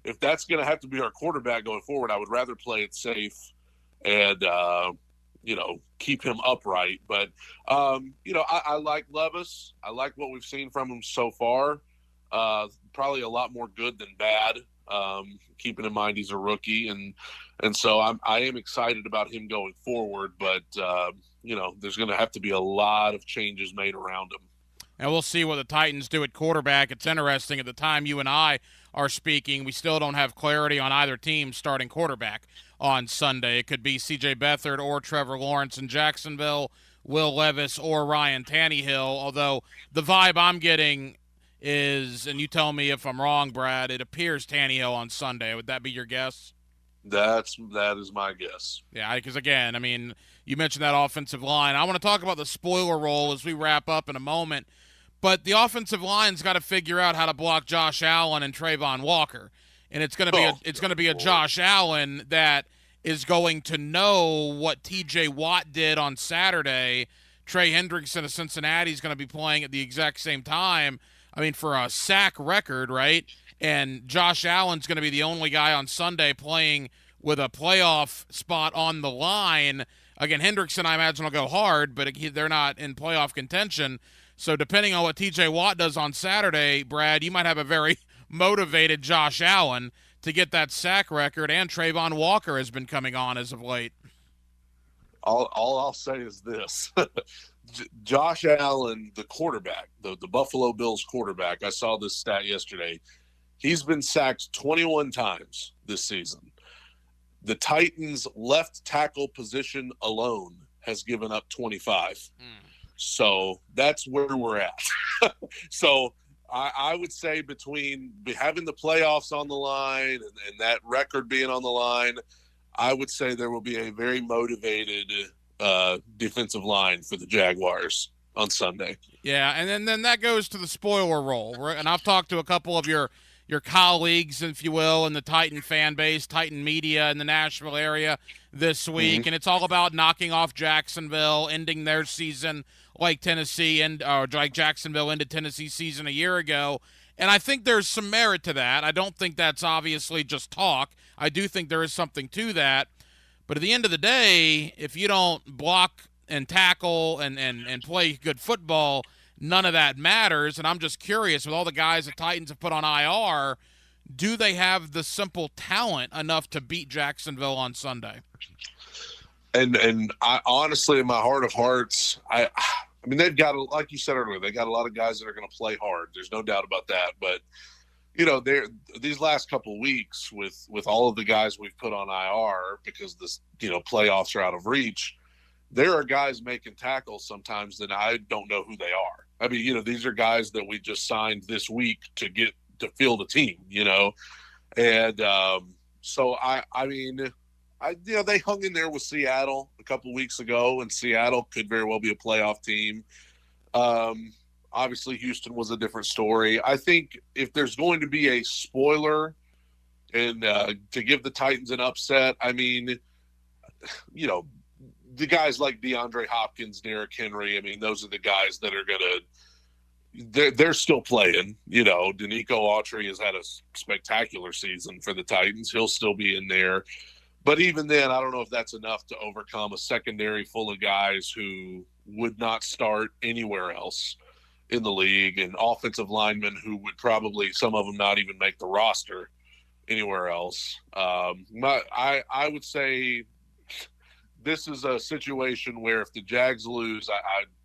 if that's going to have to be our quarterback going forward, I would rather play it safe and keep him upright. But I like Levis. I like what we've seen from him so far. Probably a lot more good than bad. Keeping in mind he's a rookie, and so I am excited about him going forward. But there's going to have to be a lot of changes made around him. And we'll see what the Titans do at quarterback. It's interesting, at the time you and I are speaking, we still don't have clarity on either team starting quarterback on Sunday. It could be C.J. Beathard or Trevor Lawrence in Jacksonville, Will Levis or Ryan Tannehill, although the vibe I'm getting is, and you tell me if I'm wrong, Brad, it appears Tannehill on Sunday. Would that be your guess? That is my guess. Yeah, because, again, I mean, you mentioned that offensive line. I want to talk about the spoiler role as we wrap up in a moment. But the offensive line's got to figure out how to block Josh Allen and Trayvon Walker, and it's going to be a Josh Allen that is going to know what T.J. Watt did on Saturday. Trey Hendrickson of Cincinnati is going to be playing at the exact same time. I mean, for a sack record, right? And Josh Allen's going to be the only guy on Sunday playing with a playoff spot on the line. Again, Hendrickson, I imagine, will go hard, but they're not in playoff contention. So depending on what T.J. Watt does on Saturday, Brad, you might have a very motivated Josh Allen to get that sack record, and Trayvon Walker has been coming on as of late. All I'll say is this. Josh Allen, the quarterback, the Buffalo Bills quarterback, I saw this stat yesterday. He's been sacked 21 times this season. The Titans' left tackle position alone has given up 25. So that's where we're at. So I would say between having the playoffs on the line and that record being on the line, I would say there will be a very motivated defensive line for the Jaguars on Sunday. Yeah, and then that goes to the spoiler role. Right? And I've talked to a couple of your colleagues, if you will, in the Titan fan base, Titan media in the Nashville area this week, and it's all about knocking off Jacksonville, ending their season like Tennessee or like Jacksonville ended Tennessee's season a year ago. And I think there's some merit to that. I don't think that's obviously just talk. I do think there is something to that. But at the end of the day, if you don't block and tackle and play good football, none of that matters. And I'm just curious, with all the guys the Titans have put on IR, do they have the simple talent enough to beat Jacksonville on Sunday? And I honestly, in my heart of hearts, I mean, they've got, like you said earlier, they got a lot of guys that are going to play hard. There's no doubt about that. But, these last couple of weeks with all of the guys we've put on IR because this, playoffs are out of reach, there are guys making tackles sometimes that I don't know who they are. I mean, these are guys that we just signed this week to get to field a team, and so they hung in there with Seattle a couple of weeks ago, and Seattle could very well be a playoff team. Obviously, Houston was a different story. I think if there's going to be a spoiler and to give the Titans an upset, I mean, the guys like DeAndre Hopkins, Derrick Henry, I mean, those are the guys that are going to – they're still playing. Danico Autry has had a spectacular season for the Titans. He'll still be in there. But even then, I don't know if that's enough to overcome a secondary full of guys who would not start anywhere else in the league, and offensive linemen who would probably, some of them, not even make the roster anywhere else. I would say this is a situation where if the Jags lose,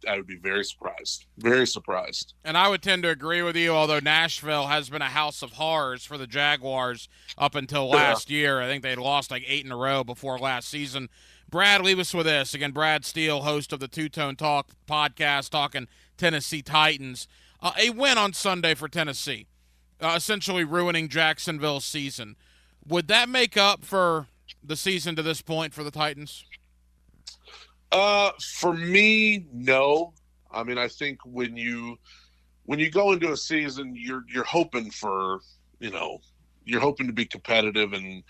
I would be very surprised. Very surprised. And I would tend to agree with you, although Nashville has been a house of horrors for the Jaguars up until last year. I think they had lost like 8 in a row before last season. Brad, leave us with this. Again, Brad Steele, host of the Two Tone Talk podcast, talking Tennessee Titans. A win on Sunday for Tennessee, essentially ruining Jacksonville's season. Would that make up for the season to this point for the Titans? For me, no. I mean, I think when you go into a season, you're hoping for, you're hoping to be competitive and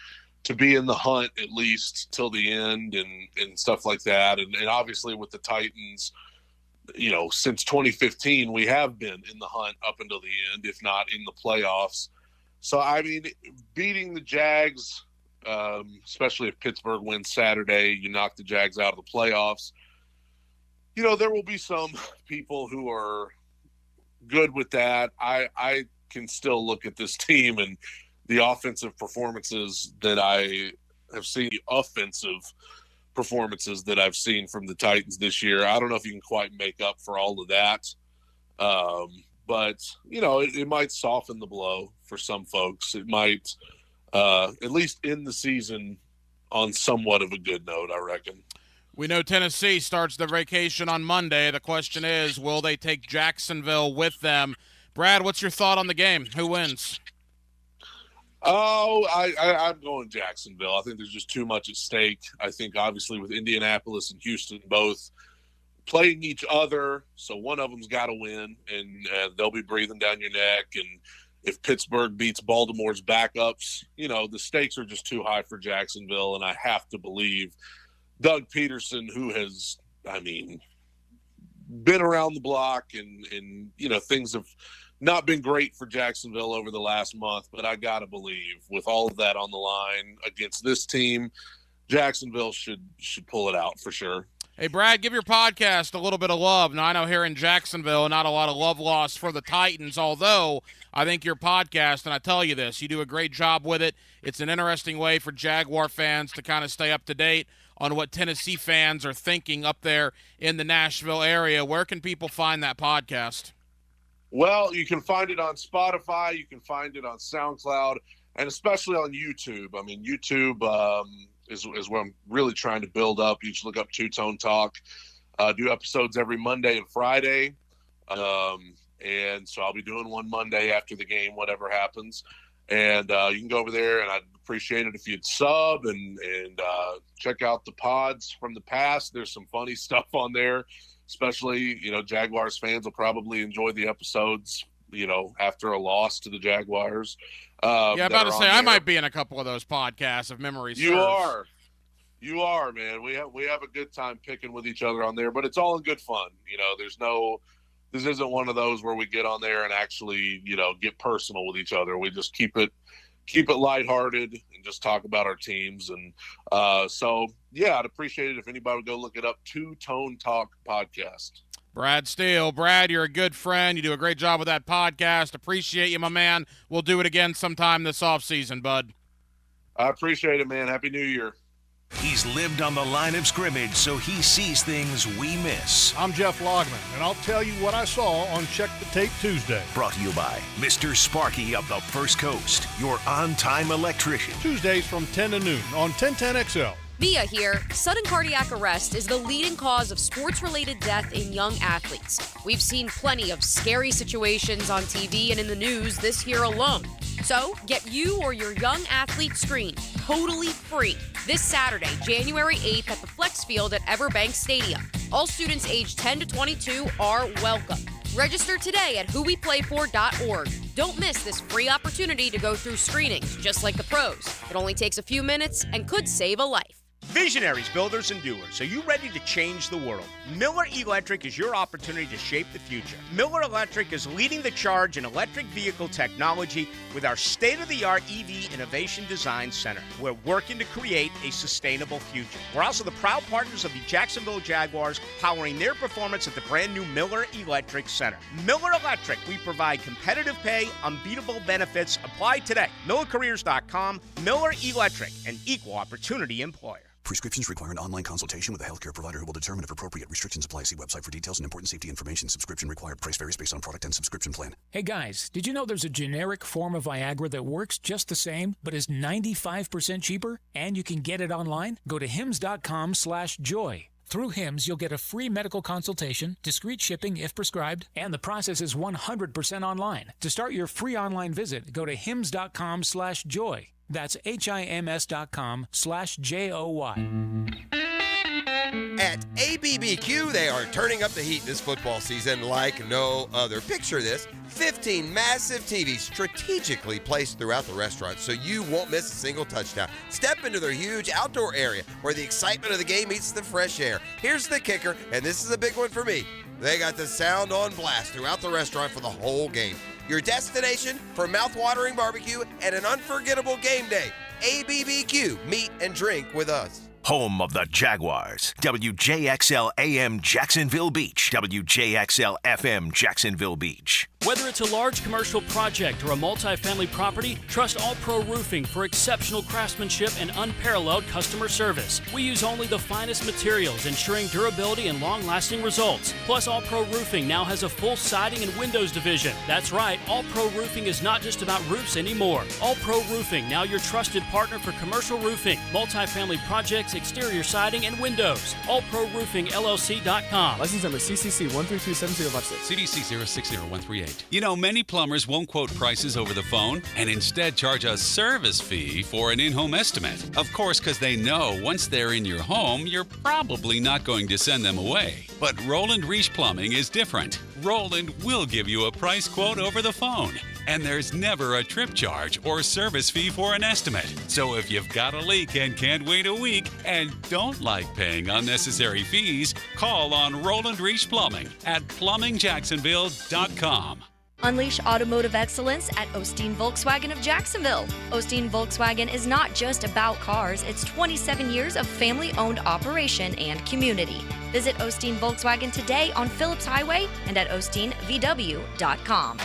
to be in the hunt at least till the end and stuff like that. And obviously with the Titans, since 2015, we have been in the hunt up until the end, if not in the playoffs. So, I mean, beating the Jags, especially if Pittsburgh wins Saturday, you knock the Jags out of the playoffs. You know, there will be some people who are good with that. I can still look at this team and the offensive performances that I have seen, I've seen from the Titans this year. I don't know if you can quite make up for all of that. But, you know, it might soften the blow for some folks. It might at least end the season on somewhat of a good note, I reckon. We know Tennessee starts their vacation on Monday. The question is, will they take Jacksonville with them? Brad, what's your thought on the game? Who wins? Oh, I'm going Jacksonville. I think there's just too much at stake. I think obviously with Indianapolis and Houston both playing each other, so one of them's got to win, and they'll be breathing down your neck. And if Pittsburgh beats Baltimore's backups, you know, the stakes are just too high for Jacksonville, and I have to believe Doug Peterson, who has, I mean, been around the block and you know, things have not been great for Jacksonville over the last month, but I got to believe with all of that on the line against this team, Jacksonville should pull it out for sure. Hey, Brad, give your podcast a little bit of love. Now, I know here in Jacksonville, not a lot of love lost for the Titans, although I think your podcast, and I tell you this, you do a great job with it. It's an interesting way for Jaguar fans to kind of stay up to date on what Tennessee fans are thinking up there in the Nashville area. Where can people find that podcast? Well, you can find it on Spotify. You can find it on SoundCloud, and especially on YouTube. I mean, YouTube is where I'm really trying to build up. You just look up Two Tone Talk. Do episodes every Monday and Friday. And so I'll be doing one Monday after the game, whatever happens. And you can go over there, and I'd appreciate it if you'd sub and check out the pods from the past. There's some funny stuff on there, especially, you know, Jaguars fans will probably enjoy the episodes, you know, after a loss to the Jaguars. Yeah, I'm about to say, I might be in a couple of those podcasts if memory serves. You are, man. We have a good time picking with each other on there, but it's all in good fun. You know, this isn't one of those where we get on there and actually, you know, get personal with each other. We just keep it lighthearted and just talk about our teams. And so, yeah, I'd appreciate it if anybody would go look it up. Two Tone Talk podcast. Brad Steele. Brad, you're a good friend. You do a great job with that podcast. Appreciate you, my man. We'll do it again sometime this offseason, bud. I appreciate it, man. Happy New Year. He's lived on the line of scrimmage, so he sees things we miss. I'm Jeff Logman, and I'll tell you what I saw on Check the Tape Tuesday. Brought to you by Mr. Sparky of the First Coast, your on-time electrician. Tuesdays from 10 to noon on 1010XL. Mia here. Sudden cardiac arrest is the leading cause of sports-related death in young athletes. We've seen plenty of scary situations on TV and in the news this year alone. So, get you or your young athlete screened totally free this Saturday, January 8th at the Flex Field at Everbank Stadium. All students aged 10 to 22 are welcome. Register today at whoweplayfor.org. Don't miss this free opportunity to go through screenings, just like the pros. It only takes a few minutes and could save a life. Visionaries, builders, and doers. Are you ready to change the world? Miller Electric is your opportunity to shape the future. Miller Electric is leading the charge in electric vehicle technology with our state-of-the-art EV Innovation Design Center. We're working to create a sustainable future. We're also the proud partners of the Jacksonville Jaguars, powering their performance at the brand new Miller Electric Center. Miller Electric, we provide competitive pay, unbeatable benefits. Apply today. MillerCareers.com. Miller Electric, an equal opportunity employer. Prescriptions require an online consultation with a healthcare provider who will determine if appropriate. Restrictions apply. See website for details and important safety information. Subscription required. Price varies based on product and subscription plan. Hey guys, did you know there's a generic form of Viagra that works just the same, but is 95% cheaper? And you can get it online? Go to hims.com/joy. Through HIMS, you'll get a free medical consultation, discreet shipping if prescribed, and the process is 100% online. To start your free online visit, go to hims.com/joy. That's HIMS.com/JOY. At ABBQ, they are turning up the heat this football season like no other. Picture this, 15 massive TVs strategically placed throughout the restaurant so you won't miss a single touchdown. Step into their huge outdoor area where the excitement of the game meets the fresh air. Here's the kicker, and this is a big one for me. They got the sound on blast throughout the restaurant for the whole game. your destination for mouth-watering barbecue and an unforgettable game day. ABBQ, meet and drink with us. Home of the Jaguars. WJXL AM Jacksonville Beach. WJXL FM Jacksonville Beach. Whether it's a large commercial project or a multifamily property, trust All Pro Roofing for exceptional craftsmanship and unparalleled customer service. We use only the finest materials, ensuring durability and long-lasting results. Plus, All Pro Roofing now has a full siding and windows division. That's right, All Pro Roofing is not just about roofs anymore. All Pro Roofing, now your trusted partner for commercial roofing, multifamily projects, exterior siding, and windows. AllProRoofingLLC.com. License number CCC 1327056. CDC 060138. You know, many plumbers won't quote prices over the phone and instead charge a service fee for an in-home estimate. Of course, because they know once they're in your home, you're probably not going to send them away. But Roland Reach Plumbing is different. Roland will give you a price quote over the phone. And there's never a trip charge or service fee for an estimate. So if you've got a leak and can't wait a week and don't like paying unnecessary fees, call on Roland Reach Plumbing at plumbingjacksonville.com. Unleash automotive excellence at Osteen Volkswagen of Jacksonville. Osteen Volkswagen is not just about cars, it's 27 years of family-owned operation and community. Visit Osteen Volkswagen today on Phillips Highway and at osteenvw.com.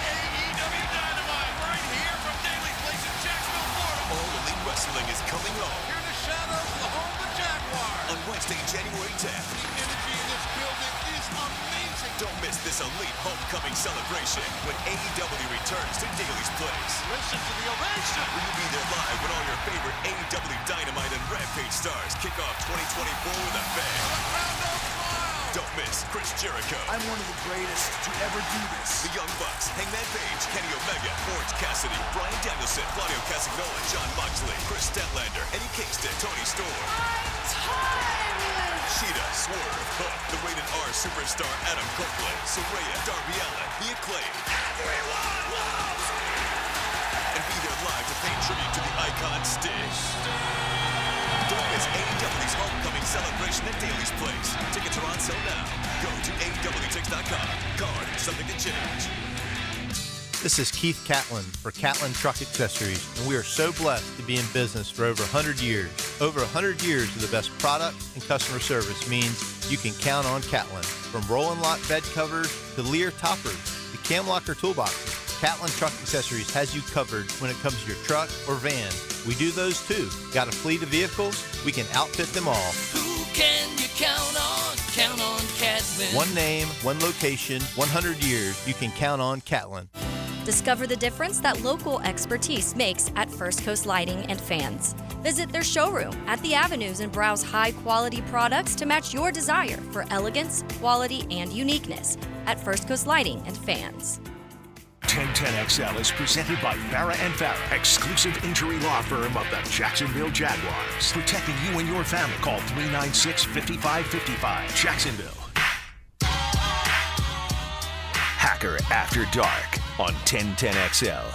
Wrestling is coming on. Here in the shadows of the home of the Jaguars. On Wednesday, January 10th. The energy in this building is amazing. Don't miss this elite homecoming celebration when AEW returns to Daly's Place. Listen to the ovation. We'll be there live when all your favorite AEW Dynamite and Rampage stars kick off 2024 with a bang. Don't miss Chris Jericho. I'm one of the greatest to ever do this. The Young Bucks, Hangman Page, Kenny Omega, Orange Cassidy, Bryan Danielson, Claudio Castagnoli, Jon Moxley, Chris Statlander, Eddie Kingston, Tony Storm. Sheeta, Swerve, Hook, the rated R superstar Adam Copeland, Saraya, Darby Allin, The Acclaimed. Everyone loves me! And be there live to pay tribute to the icon Sting. Don't miss AEW's homecoming celebration at Daly's Place. Tickets are on sale now. Go to AEWTix.com. Card subject to change. This is Keith Catlin for Catlin Truck Accessories, and we are so blessed to be in business for over 100 years. Over 100 years of the best product and customer service means you can count on Catlin. From Roll-and Lock bed covers to Lear toppers to Cam Locker toolboxes, Catlin Truck Accessories has you covered when it comes to your truck or van. We do those too. Got a fleet of vehicles? We can outfit them all. Who can you count on? Count on Catlin. One name, one location, 100 years. You can count on Catlin. Discover the difference that local expertise makes at First Coast Lighting and Fans. Visit their showroom at the Avenues and browse high-quality products to match your desire for elegance, quality, and uniqueness at First Coast Lighting and Fans. 1010XL is presented by Farah & Farah, exclusive injury law firm of the Jacksonville Jaguars. Protecting you and your family. Call 396-5555. Jacksonville. Hacker After Dark on 1010XL.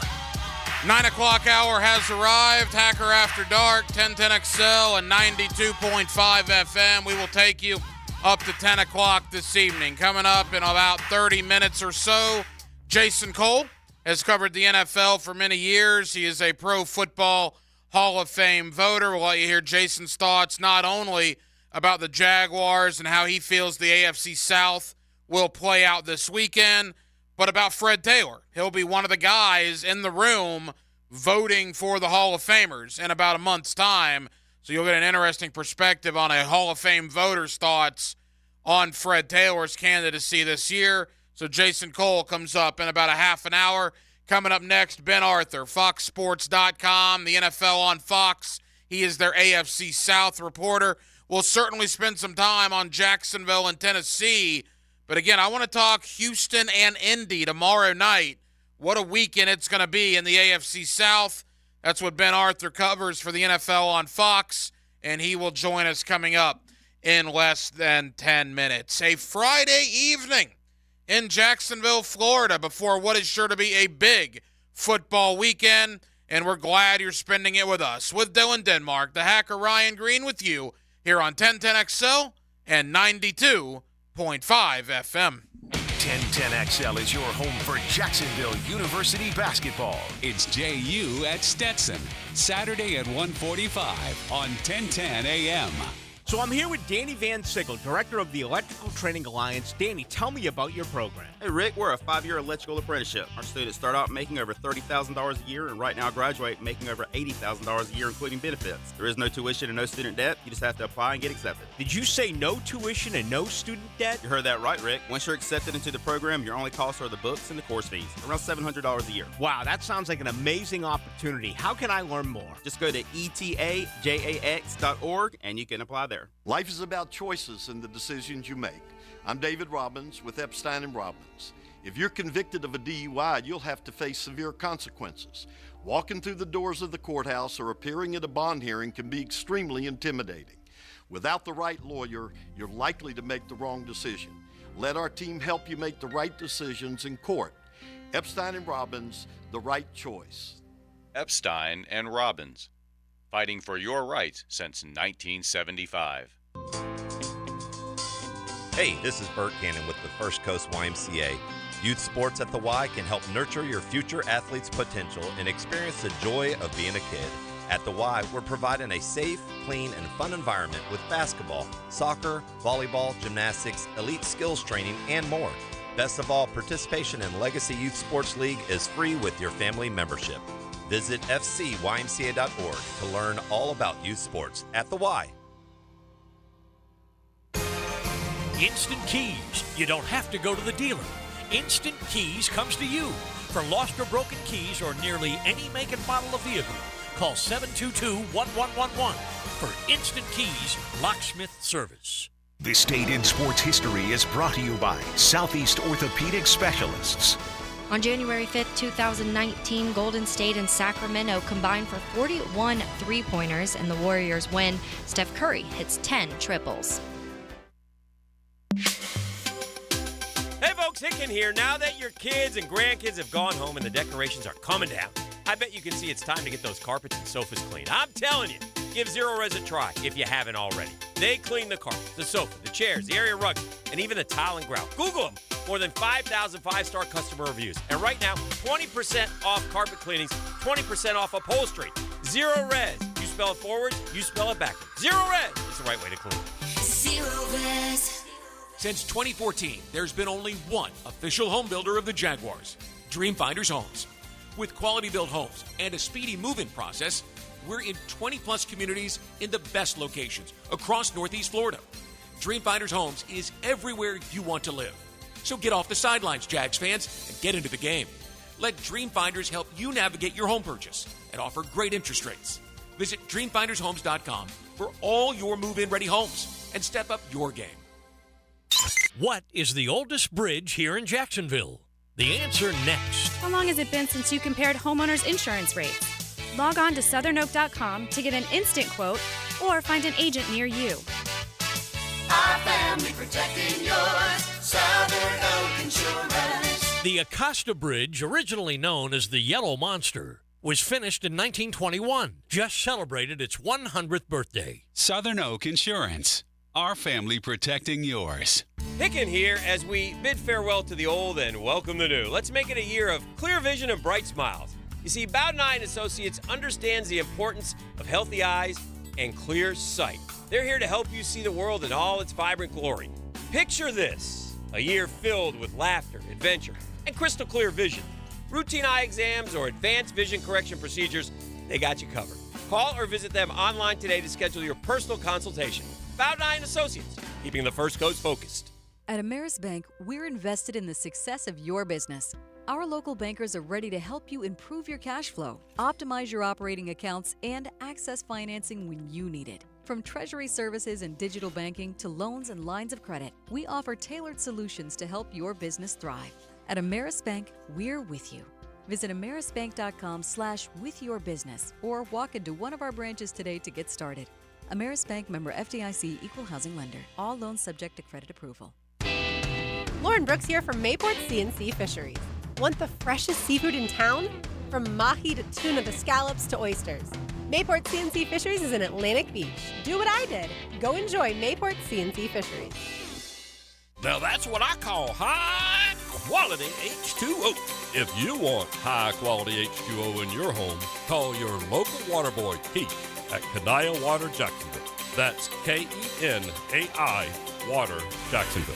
9 o'clock hour has arrived. Hacker After Dark, 1010XL and 92.5 FM. We will take you up to 10 o'clock this evening. Coming up in about 30 minutes or so, Jason Cole has covered the NFL for many years. He is a Pro Football Hall of Fame voter. We'll let you hear Jason's thoughts not only about the Jaguars and how he feels the AFC South will play out this weekend, but about Fred Taylor. He'll be one of the guys in the room voting for the Hall of Famers in about a month's time. So you'll get an interesting perspective on a Hall of Fame voter's thoughts on Fred Taylor's candidacy this year. So Jason Cole comes up in about a half an hour. Coming up next, Ben Arthur, FoxSports.com, the NFL on Fox. He is their AFC South reporter. We'll certainly spend some time on Jacksonville and Tennessee. But again, I want to talk Houston and Indy tomorrow night. What a weekend it's going to be in the AFC South. That's what Ben Arthur covers for the NFL on Fox, and he will join us coming up in less than 10 minutes. A Friday evening in Jacksonville, Florida, before what is sure to be a big football weekend, and we're glad you're spending it with us. With Dylan Denmark, the Hacker Ryan Green with you here on 1010XL and 92.5 FM. 1010XL is your home for Jacksonville University basketball. It's JU at Stetson, Saturday at 1:45 on 1010 AM. So I'm here with Danny Van Sickle, Director of the Electrical Training Alliance. Danny, tell me about your program. Hey, Rick, we're a 5-year electrical apprenticeship. Our students start out making over $30,000 a year and right now graduate making over $80,000 a year, including benefits. There is no tuition and no student debt. You just have to apply and get accepted. Did you say no tuition and no student debt? You heard that right, Rick. Once you're accepted into the program, your only costs are the books and the course fees, around $700 a year. Wow, that sounds like an amazing opportunity. How can I learn more? Just go to etajax.org and you can apply there. Life is about choices and the decisions you make. I'm David Robbins with Epstein & Robbins. If you're convicted of a DUI, you'll have to face severe consequences. Walking through the doors of the courthouse or appearing at a bond hearing can be extremely intimidating. Without the right lawyer, you're likely to make the wrong decision. Let our team help you make the right decisions in court. Epstein & Robbins, the right choice. Epstein & Robbins, fighting for your rights since 1975. Hey, this is Bert Cannon with the First Coast YMCA. Youth sports at the Y can help nurture your future athlete's potential and experience the joy of being a kid. At the Y, we're providing a safe, clean, and fun environment with basketball, soccer, volleyball, gymnastics, elite skills training, and more. Best of all, participation in Legacy Youth Sports League is free with your family membership. Visit fcymca.org to learn all about youth sports at the Y. Instant Keys. You don't have to go to the dealer. Instant Keys comes to you. For lost or broken keys or nearly any make and model of vehicle, call 722-1111 for Instant Keys locksmith service. This Date in Sports History is brought to you by Southeast Orthopedic Specialists. On January 5th, 2019, Golden State and Sacramento combined for 41 three-pointers in the Warriors' win. Steph Curry hits 10 triples. Hey folks, Hicken here. Now that your kids and grandkids have gone home and the decorations are coming down, I bet you can see it's time to get those carpets and sofas cleaned. I'm telling you, give Zero Res a try if you haven't already. They clean the carpet, the sofa, the chairs, the area rugs, and even the tile and grout. Google them. More than 5,000 five-star customer reviews. And right now, 20% off carpet cleanings, 20% off upholstery. Zero Res. You spell it forward, you spell it backwards. Zero Res is the right way to clean. Zero Res. Since 2014, there's been only one official home builder of the Jaguars, Dream Finders Homes. With quality-built homes and a speedy move-in process, we're in 20-plus communities in the best locations across Northeast Florida. Dream Finders Homes is everywhere you want to live. So get off the sidelines, Jags fans, and get into the game. Let Dream Finders help you navigate your home purchase and offer great interest rates. Visit DreamFindersHomes.com for all your move-in ready homes and step up your game. What is the oldest bridge here in Jacksonville? The answer next. How long has it been since you compared homeowners' insurance rates? Log on to southernoak.com to get an instant quote or find an agent near you. Our family protecting yours. Southern Oak Insurance. The Acosta Bridge, originally known as the Yellow Monster, was finished in 1921. Just celebrated its 100th birthday. Southern Oak Insurance. Our family protecting yours. Hicken here as we bid farewell to the old and welcome the new. Let's make it a year of clear vision and bright smiles. You see, Bowden Eye & Associates understands the importance of healthy eyes and clear sight. They're here to help you see the world in all its vibrant glory. Picture this, a year filled with laughter, adventure, and crystal clear vision. Routine eye exams or advanced vision correction procedures, they got you covered. Call or visit them online today to schedule your personal consultation. Bowden Eye & Associates, keeping the First Coast focused. At Ameris Bank, we're invested in the success of your business. Our local bankers are ready to help you improve your cash flow, optimize your operating accounts, and access financing when you need it. From treasury services and digital banking to loans and lines of credit, we offer tailored solutions to help your business thrive. At Ameris Bank, we're with you. Visit amerisbank.com/withyourbusiness or walk into one of our branches today to get started. Ameris Bank, member FDIC, equal housing lender. All loans subject to credit approval. Lauren Brooks here from Mayport CNC Fisheries. Want the freshest seafood in town? From mahi to tuna to scallops to oysters. Mayport CNC Fisheries is in Atlantic Beach. Do what I did. Go enjoy Mayport CNC Fisheries. Now that's what I call high quality H2O. If you want high-quality H2O in your home, call your local water boy, Keith, at Kenai Water Jacksonville. That's Kenai Water Jacksonville.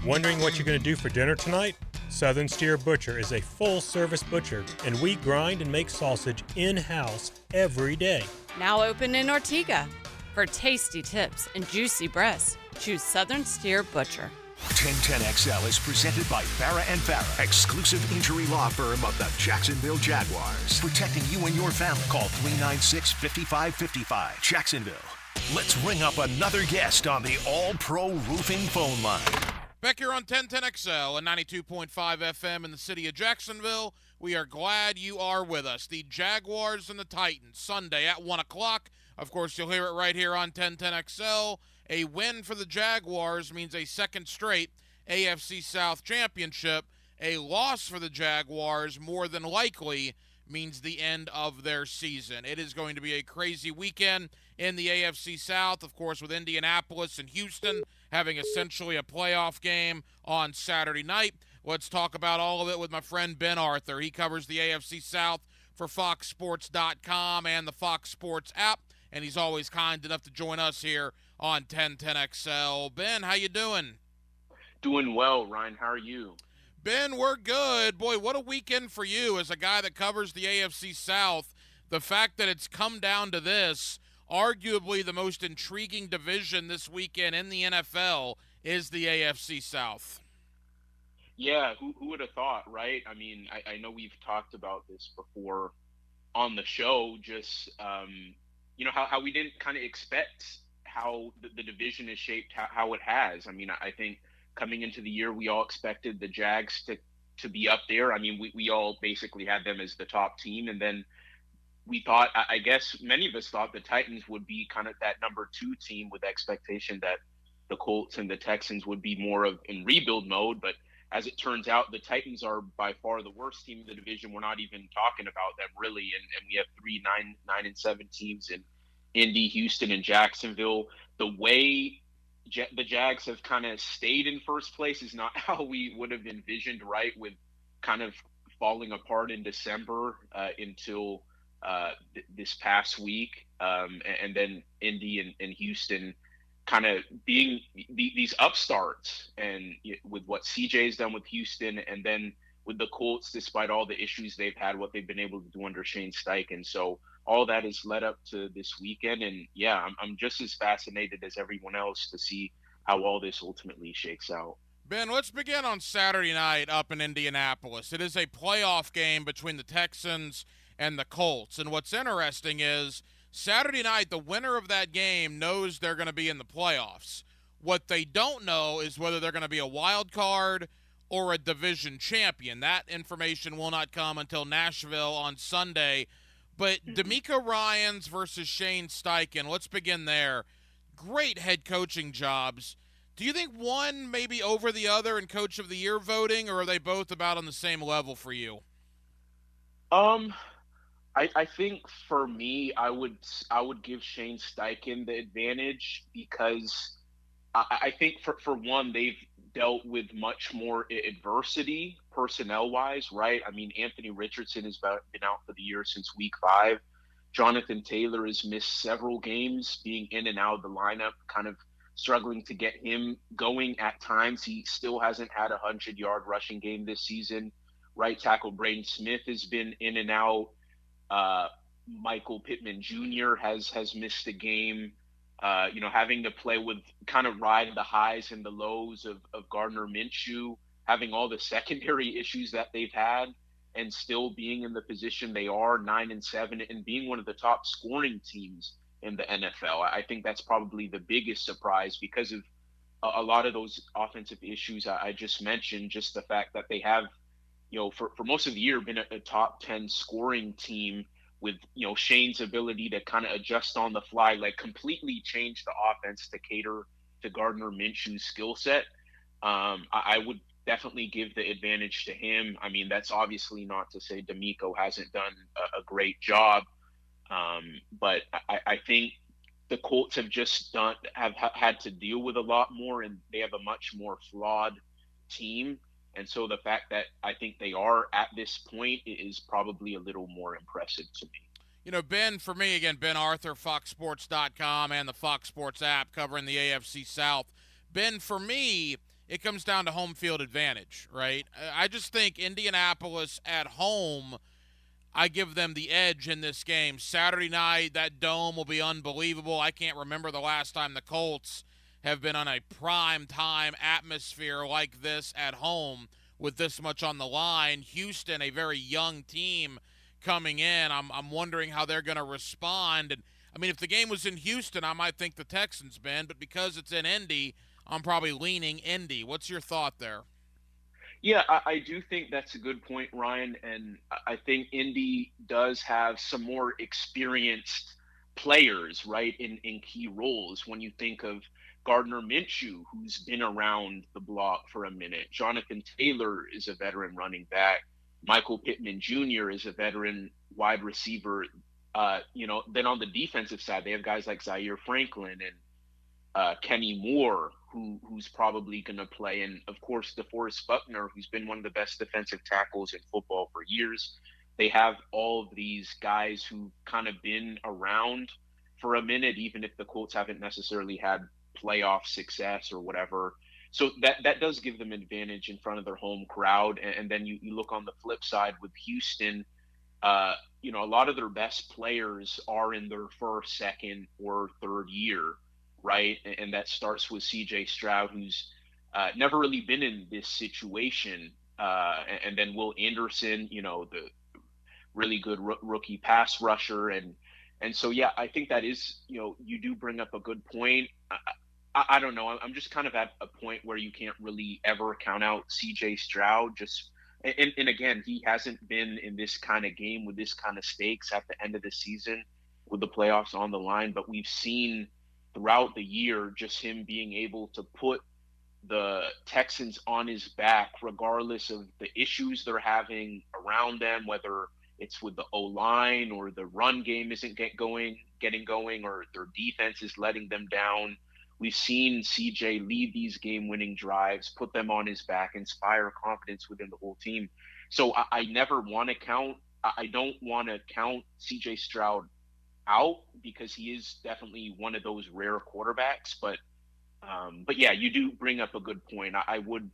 Wondering what you're going to do for dinner tonight? Southern Steer Butcher is a full-service butcher, and we grind and make sausage in-house every day. Now open in Ortega. For tasty tips and juicy breasts, choose Southern Steer Butcher. 1010XL is presented by Farah & Farah, exclusive injury law firm of the Jacksonville Jaguars. Protecting you and your family. Call 396-5555. Jacksonville. Let's ring up another guest on the All-Pro Roofing phone line. Back here on 1010XL and 92.5 FM in the city of Jacksonville. We are glad you are with us. The Jaguars and the Titans, Sunday at 1 o'clock. Of course, you'll hear it right here on 1010XL. A win for the Jaguars means a second straight AFC South championship. A loss for the Jaguars, more than likely, means the end of their season. It is going to be a crazy weekend in the AFC South, of course, with Indianapolis and Houston having essentially a playoff game on Saturday night. Let's talk about all of it with my friend Ben Arthur. He covers the AFC South for FoxSports.com and the Fox Sports app, and he's always kind enough to join us here on 1010XL. Ben, how you doing? Doing well, Ryan. How are you? Ben, we're good. Boy, what a weekend for you as a guy that covers the AFC South. The fact that it's come down to this, arguably the most intriguing division this weekend in the NFL is the AFC South. Yeah, who would have thought, right? I mean, I know we've talked about this before on the show, just, how we didn't kind of expect how the division is shaped, how it has. I mean, I think coming into the year, we all expected the Jags to be up there. I mean, we all basically had them as the top team. And then we thought, I guess many of us thought the Titans would be kind of that number 2 team with expectation that the Colts and the Texans would be more of in rebuild mode. But as it turns out, the Titans are by far the worst team in the division. We're not even talking about them really. And we have 3 9-7 teams in Indy, Houston, and Jacksonville. The way the Jags have kind of stayed in first place is not how we would have envisioned, right? With kind of falling apart in December until this past week. And then Indy and Houston kind of being these upstarts, and with what CJ's done with Houston, and then with the Colts, despite all the issues they've had, what they've been able to do under Shane Steichen. So all that has led up to this weekend. And yeah, I'm just as fascinated as everyone else to see how all this ultimately shakes out. Ben, let's begin on Saturday night up in Indianapolis. It is a playoff game between the Texans and the Colts. And what's interesting is Saturday night, the winner of that game knows they're going to be in the playoffs. What they don't know is whether they're going to be a wild card or a division champion. That information will not come until Nashville on Sunday. But DeMeco Ryans versus Shane Steichen, let's begin there. Great head coaching jobs. Do you think one maybe over the other in Coach of the Year voting, or are they both about on the same level for you? I think for me, I would give Shane Steichen the advantage because I think for one, they've dealt with much more adversity personnel-wise, right? I mean, Anthony Richardson has been out for the year since week 5. Jonathan Taylor has missed several games, being in and out of the lineup, kind of struggling to get him going at times. He still hasn't had a 100-yard rushing game this season. Right tackle Braden Smith has been in and out. Michael Pittman Jr. has missed a game. Having to play with kind of ride the highs and the lows of Gardner Minshew, having all the secondary issues that they've had, and still being in the position they are, 9-7, and being one of the top scoring teams in the NFL. I think that's probably the biggest surprise because of a lot of those offensive issues I just mentioned, just the fact that they have, for most of the year been a top 10 scoring team with, Shane's ability to kind of adjust on the fly, like completely change the offense to cater to Gardner Minshew's skill set. I would definitely give the advantage to him. I mean, that's obviously not to say DeMeco hasn't done a great job. But I think the Colts have have had to deal with a lot more, and they have a much more flawed team. And so the fact that I think they are at this point is probably a little more impressive to me. You know, Ben, for me, again, Ben Arthur, FoxSports.com and the Fox Sports app covering the AFC South. Ben, for me, it comes down to home field advantage, right? I just think Indianapolis at home, I give them the edge in this game. Saturday night, that dome will be unbelievable. I can't remember the last time the Colts have been on a prime time atmosphere like this at home with this much on the line. Houston, a very young team coming in. I'm wondering how they're going to respond. And I mean, if the game was in Houston, I might think the Texans, Ben, but because it's in Indy, I'm probably leaning Indy. What's your thought there? Yeah, I do think that's a good point, Ryan. And I think Indy does have some more experienced players, right, in key roles. When you think of Gardner Minshew, who's been around the block for a minute. Jonathan Taylor is a veteran running back. Michael Pittman Jr. is a veteran wide receiver. Then on the defensive side, they have guys like Zaire Franklin and Kenny Moore, who's probably going to play. And, of course, DeForest Buckner, who's been one of the best defensive tackles in football for years. They have all of these guys who've kind of been around for a minute, even if the Colts haven't necessarily had playoff success or whatever. So that does give them advantage in front of their home crowd. And then you look on the flip side with Houston, a lot of their best players are in their first, second, or third year, right? And that starts with CJ Stroud, who's never really been in this situation. And then Will Anderson, the really good rookie pass rusher. And so, yeah, I think that is, you do bring up a good point. I don't know. I'm just kind of at a point where you can't really ever count out CJ Stroud. And again, he hasn't been in this kind of game with this kind of stakes at the end of the season with the playoffs on the line. But we've seen throughout the year just him being able to put the Texans on his back, regardless of the issues they're having around them, whether it's with the O-line or the run game isn't getting going, or their defense is letting them down. We've seen CJ lead these game-winning drives, put them on his back, inspire confidence within the whole team. So I never want to count. I don't want to count CJ Stroud out because he is definitely one of those rare quarterbacks. But yeah, you do bring up a good point. I would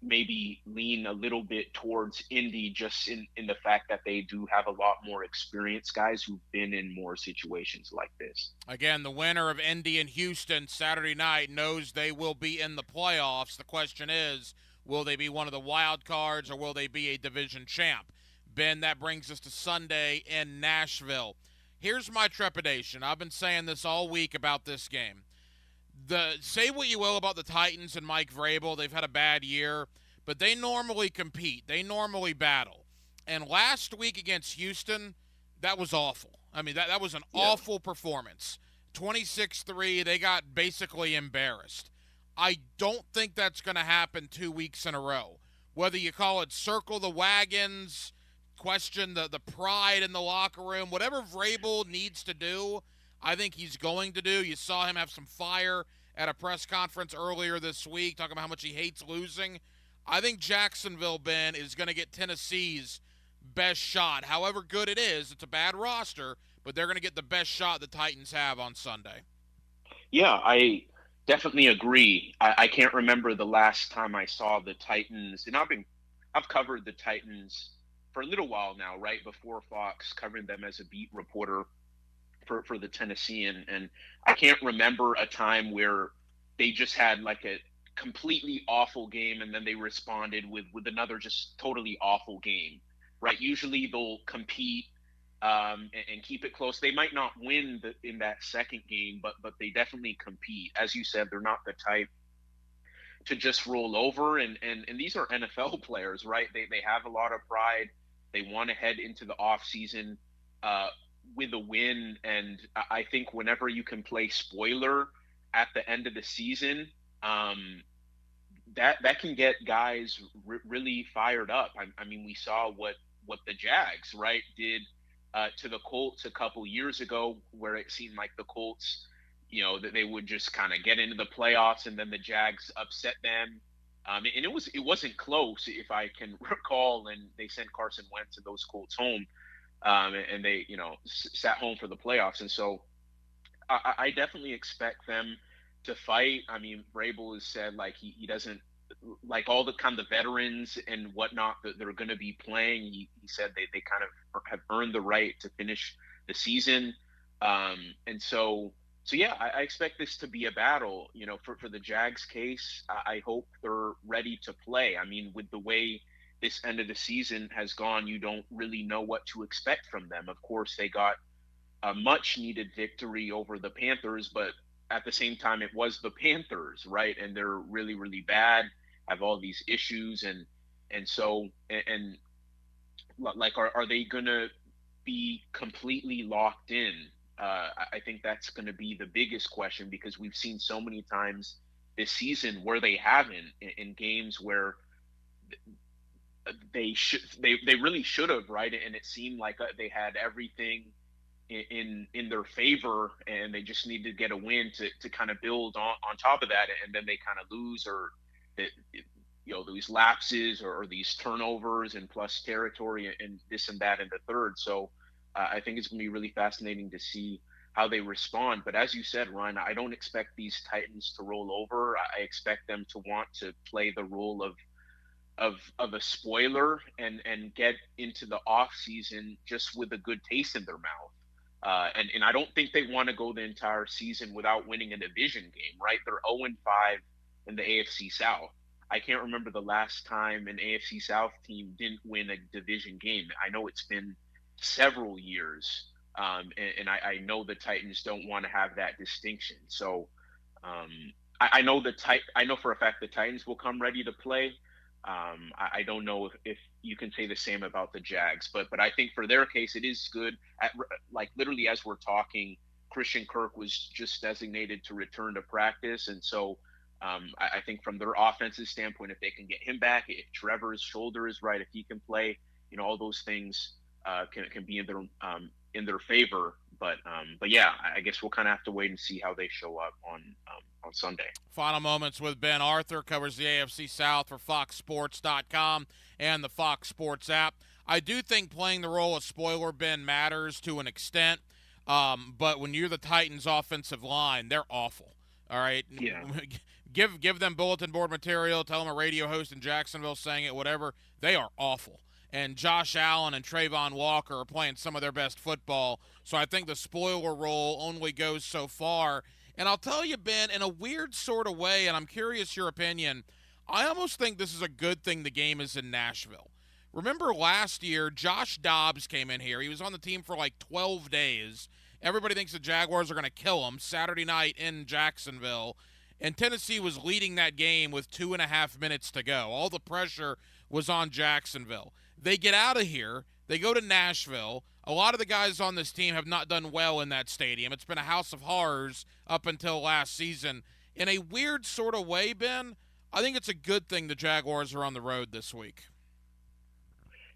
maybe lean a little bit towards Indy just in the fact that they do have a lot more experienced guys who've been in more situations like this. Again, the winner of Indy and Houston Saturday night knows they will be in the playoffs. The question is, will they be one of the wild cards or will they be a division champ? Ben, that brings us to Sunday in Nashville. Here's my trepidation. I've been saying this all week about this game. Say what you will about the Titans and Mike Vrabel. They've had a bad year, but they normally compete. They normally battle. And last week against Houston, that was awful. I mean, that was an awful performance. 26-3, they got basically embarrassed. I don't think that's going to happen 2 weeks in a row. Whether you call it circle the wagons, question the pride in the locker room, whatever Vrabel needs to do, I think he's going to do. You saw him have some fire at a press conference earlier this week, talking about how much he hates losing. I think Jacksonville, Ben, is going to get Tennessee's best shot. However good it is, it's a bad roster, but they're going to get the best shot the Titans have on Sunday. Yeah, I definitely agree. I can't remember the last time I saw the Titans, and I've covered the Titans for a little while now, right before Fox, covering them as a beat reporter for the Tennessean, and I can't remember a time where they just had like a completely awful game and then they responded with another just totally awful game, right? Usually they'll compete and keep it close. They might not win in that second game, but they definitely compete. As you said, they're not the type to just roll over, and these are NFL players, right? They have a lot of pride. They want to head into the off season with a win, and I think whenever you can play spoiler at the end of the season, that can get guys really fired up. I mean, we saw what the Jags, right, did to the Colts a couple years ago, where it seemed like the Colts, that they would just kind of get into the playoffs, and then the Jags upset them And it wasn't close, if I can recall. And they sent Carson Wentz and those Colts home, and they sat home for the playoffs. And so I definitely expect them to fight. I mean, Vrabel has said like he doesn't like all the kind of veterans and whatnot that they're going to be playing. He said they kind of have earned the right to finish the season. And so yeah, I expect this to be a battle. For the Jags case, I hope they're ready to play. I mean, with the way this end of the season has gone, you don't really know what to expect from them. Of course, they got a much needed victory over the Panthers, but at the same time, it was the Panthers, right? And they're really, really bad, have all these issues. And so are they going to be completely locked in? I think that's going to be the biggest question, because we've seen so many times this season where they haven't, in games where they really should have, right? And it seemed like they had everything in their favor, and they just need to get a win to kind of build on top of that, and then they kind of lose, or these lapses or these turnovers and plus territory and this and that in the third. So I think it's going to be really fascinating to see how they respond. But as you said, Ryan, I don't expect these Titans to roll over. I expect them to want to play the role of a spoiler and get into the off season just with a good taste in their mouth. And I don't think they want to go the entire season without winning a division game, right? They're 0-5 in the AFC South. I can't remember the last time an AFC South team didn't win a division game. I know it's been several years, and I know the Titans don't want to have that distinction. So I know for a fact the Titans will come ready to play. I don't know if you can say the same about the Jags, but I think for their case, it is good. Literally as we're talking, Christian Kirk was just designated to return to practice. And so I think from their offensive standpoint, if they can get him back, if Trevor's shoulder is right, if he can play, all those things can be in their favor. But yeah, I guess we'll kind of have to wait and see how they show up on Sunday. Final moments with Ben Arthur, covers the AFC South for FoxSports.com and the Fox Sports app. I do think playing the role of spoiler, Ben, matters to an extent. But when you're the Titans' offensive line, they're awful. All right? Yeah. Give them bulletin board material, tell them a radio host in Jacksonville saying it, whatever. They are awful. And Josh Allen and Trayvon Walker are playing some of their best football. So I think the spoiler role only goes so far. And I'll tell you, Ben, in a weird sort of way, and I'm curious your opinion, I almost think this is a good thing the game is in Nashville. Remember last year, Josh Dobbs came in here. He was on the team for like 12 days. Everybody thinks the Jaguars are going to kill him Saturday night in Jacksonville. And Tennessee was leading that game with 2.5 minutes to go. All the pressure was on Jacksonville. They get out of here. They go to Nashville. A lot of the guys on this team have not done well in that stadium. It's been a house of horrors up until last season. In a weird sort of way, Ben, I think it's a good thing the Jaguars are on the road this week.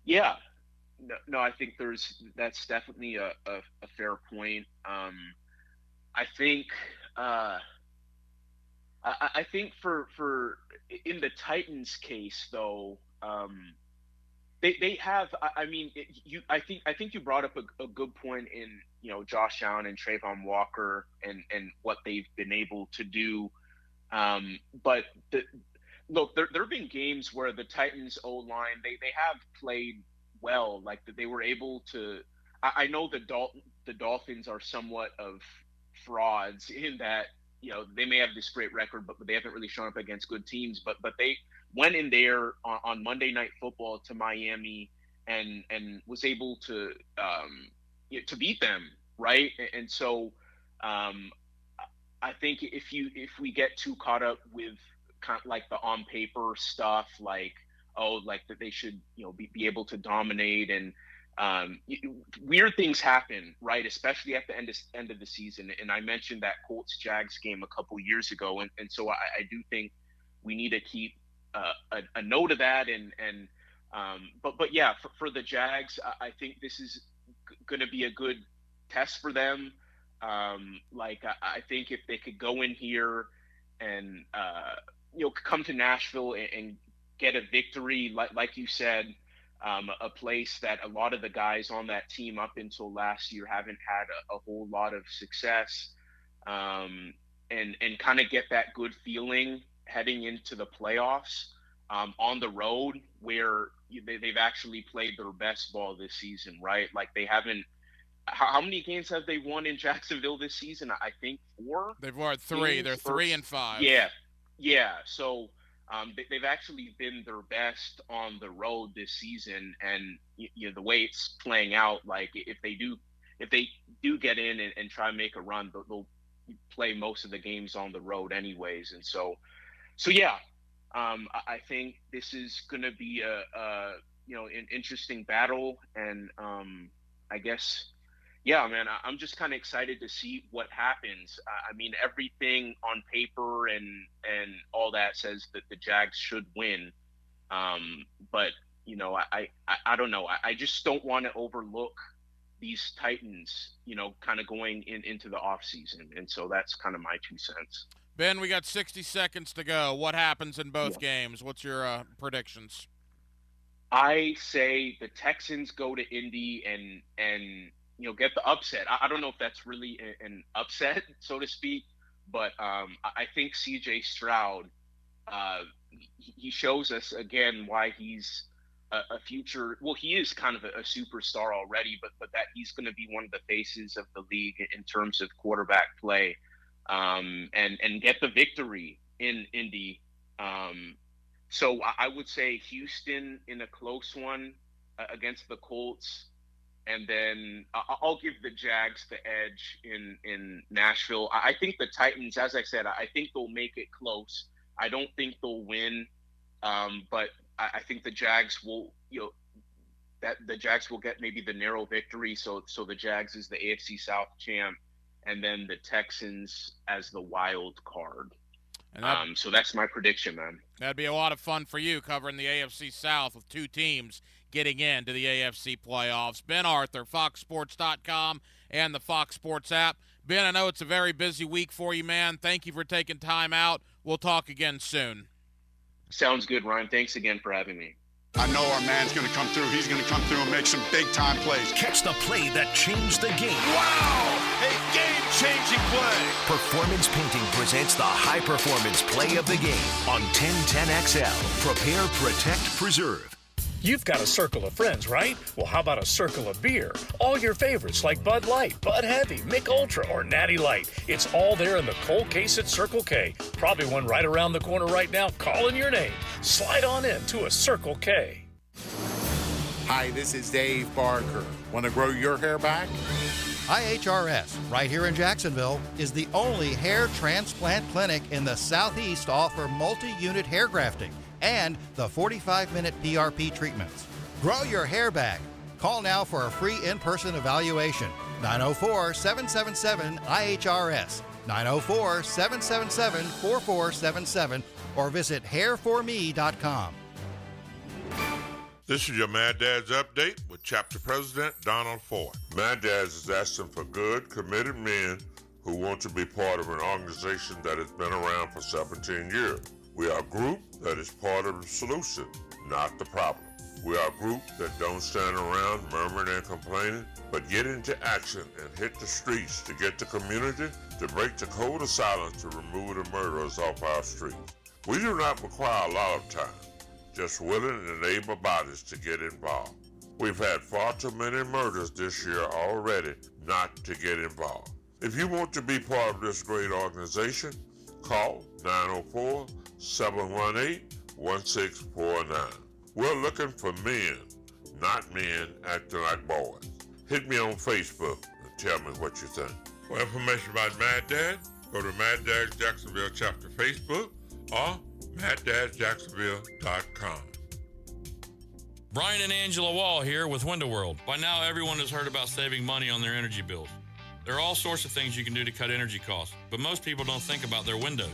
Yeah. No, I think that's definitely a fair point. I think for in the Titans case though, they have. I mean, I think you brought up a good point in Josh Allen and Trayvon Walker and what they've been able to do. But look, there have been games where the Titans O-line they have played well, like that they were able to. I know the Dolphins are somewhat of frauds in that they may have this great record, but they haven't really shown up against good teams. But they went in there on Monday Night Football to Miami and was able to beat them, right? And so I think if we get too caught up with kind of like the on paper stuff, like that they should be able to dominate, and weird things happen, right? Especially at the end of the season. And I mentioned that Colts Jags game a couple years ago, and so I do think we need to keep a note of that. But yeah, for the Jags, I think this is going to be a good test for them. I think if they could go in here and come to Nashville and get a victory, like you said, a place that a lot of the guys on that team up until last year haven't had a whole lot of success, and kind of get that good feeling heading into the playoffs on the road where they've actually played their best ball this season, right? Like they haven't. How many games have they won in Jacksonville this season? I think 4. They've won 3. They're 3-5. Yeah. So they've actually been their best on the road this season, and the way it's playing out, like if they do get in and try and make a run, they'll play most of the games on the road anyways. And so yeah, I think this is going to be an interesting battle, and I guess. Yeah, man, I'm just kind of excited to see what happens. I mean, everything on paper and all that says that the Jags should win. But, I don't know. I just don't want to overlook these Titans, kind of going into the offseason. And so that's kind of my 2 cents. Ben, we got 60 seconds to go. What happens in both games? What's your predictions? I say the Texans go to Indy and get the upset. I don't know if that's really an upset, so to speak, but I think C.J. Stroud, he shows us again why he's a future. Well, he is kind of a superstar already, but that he's going to be one of the faces of the league in terms of quarterback play, and get the victory in Indy. So I would say Houston in a close one against the Colts. And then I'll give the Jags the edge in Nashville. I think the Titans, as I said, I think they'll make it close. I don't think they'll win, but I think the Jags will, the Jags will get maybe the narrow victory. So the Jags is the AFC South champ, and then the Texans as the wild card. And so that's my prediction, man. That'd be a lot of fun for you covering the AFC South with 2 teams getting into the AFC playoffs. Ben Arthur, FoxSports.com and the Fox Sports app. Ben, I know it's a very busy week for you, man. Thank you for taking time out. We'll talk again soon. Sounds good, Ryan. Thanks again for having me. I know our man's going to come through. He's going to come through and make some big-time plays. Catch the play that changed the game. Wow! A game-changing play. Performance Painting presents the high-performance play of the game on 1010XL. Prepare, protect, preserve. You've got a circle of friends, right? Well, how about a circle of beer? All your favorites like Bud Light, Bud Heavy, Mick Ultra, or Natty Light. It's all there in the cold case at Circle K. Probably one right around the corner right now calling your name. Slide on in to a Circle K. Hi, this is Dave Barker. Want to grow your hair back? IHRS, right here in Jacksonville, is the only hair transplant clinic in the Southeast to offer multi-unit hair grafting and the 45-minute PRP treatments. Grow your hair back. Call now for a free in-person evaluation. 904-777-IHRS, 904-777-4477, or visit hairforme.com. This is your Mad Dad's Update with Chapter President Donald Ford. Mad Dad's is asking for good, committed men who want to be part of an organization that has been around for 17 years. We are a group that is part of the solution, not the problem. We are a group that don't stand around murmuring and complaining, but get into action and hit the streets to get the community to break the code of silence to remove the murderers off our streets. We do not require a lot of time, just willing and able bodies to get involved. We've had far too many murders this year already not to get involved. If you want to be part of this great organization, call 904-718-1649. We're looking for men, not men acting like boys. Hit me on Facebook and tell me what you think. For information about Mad Dad, go to Mad Dad's Jacksonville Chapter Facebook or MadDad'sJacksonville.com. Brian and Angela Wall here with Window World. By now, everyone has heard about saving money on their energy bills. There are all sorts of things you can do to cut energy costs, but most people don't think about their windows.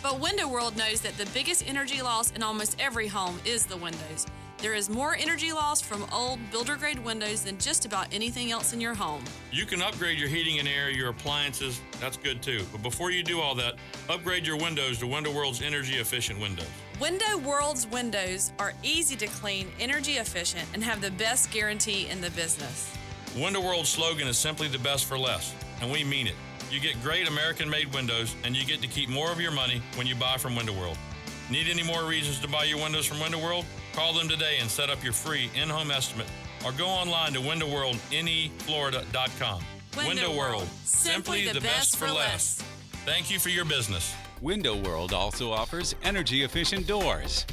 But Window World knows that the biggest energy loss in almost every home is the windows. There is more energy loss from old builder-grade windows than just about anything else in your home. You can upgrade your heating and air, your appliances. That's good too. But before you do all that, upgrade your windows to Window World's energy-efficient windows. Window World's windows are easy to clean, energy efficient, and have the best guarantee in the business. Window World's slogan is simply the best for less, and we mean it. You get great American-made windows, and you get to keep more of your money when you buy from Window World. Need any more reasons to buy your windows from Window World? Call them today and set up your free in-home estimate, or go online to windowworldneflorida.com. Window World, simply the best for less. Thank you for your business. Window World also offers energy-efficient doors.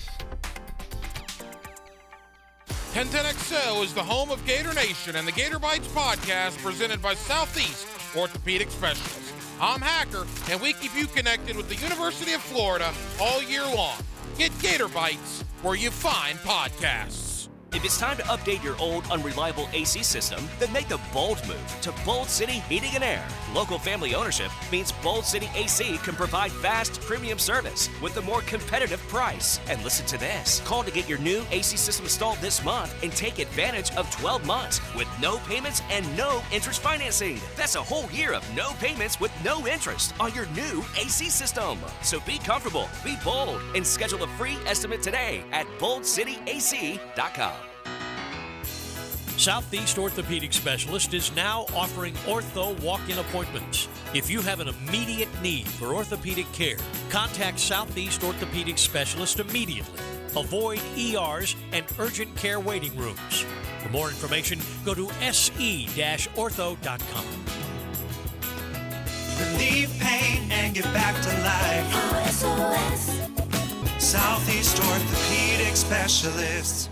1010XL is the home of Gator Nation and the Gator Bites podcast presented by Southeast Orthopedic Specialists. I'm Hacker, and we keep you connected with the University of Florida all year long. Get Gator Bites where you find podcasts. If it's time to update your old, unreliable AC system, then make the bold move to Bold City Heating and Air. Local family ownership means Bold City AC can provide fast, premium service with a more competitive price. And listen to this. Call to get your new AC system installed this month and take advantage of 12 months with no payments and no interest financing. That's a whole year of no payments with no interest on your new AC system. So be comfortable, be bold, and schedule a free estimate today at boldcityac.com. Southeast Orthopedic Specialist is now offering ortho walk-in appointments. If you have an immediate need for orthopedic care, contact Southeast Orthopedic Specialist immediately. Avoid ERs and urgent care waiting rooms. For more information, go to se-ortho.com. Relieve pain and get back to life. SOS. Southeast Orthopedic Specialists.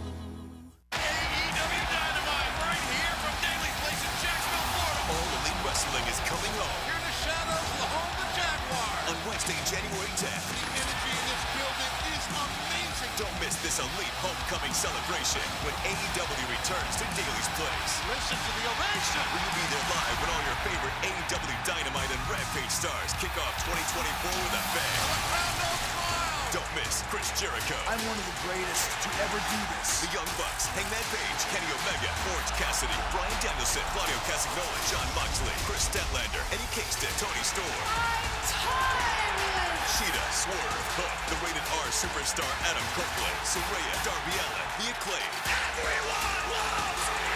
Wrestling is coming on. Here in the shadows of the home of the Jaguars. On Wednesday, January 10th. The energy in this building is amazing. Don't miss this elite homecoming celebration when AEW returns to Daly's Place. Listen to the ovation. Will you be there live when all your favorite AEW Dynamite and Rampage stars kick off 2024 with a bang? Don't miss Chris Jericho. I'm one of the greatest to ever do this. The Young Bucks, Hangman Page, Kenny Omega, Orange Cassidy, Bryan Danielson, Claudio Castagnoli, Jon Moxley, Chris Statlander, Eddie Kingston, Tony Storm. Sheeta, Swerve, Hook, the rated R superstar Adam Copeland, Saraya, Darby Allin, The Acclaimed. Everyone loves me!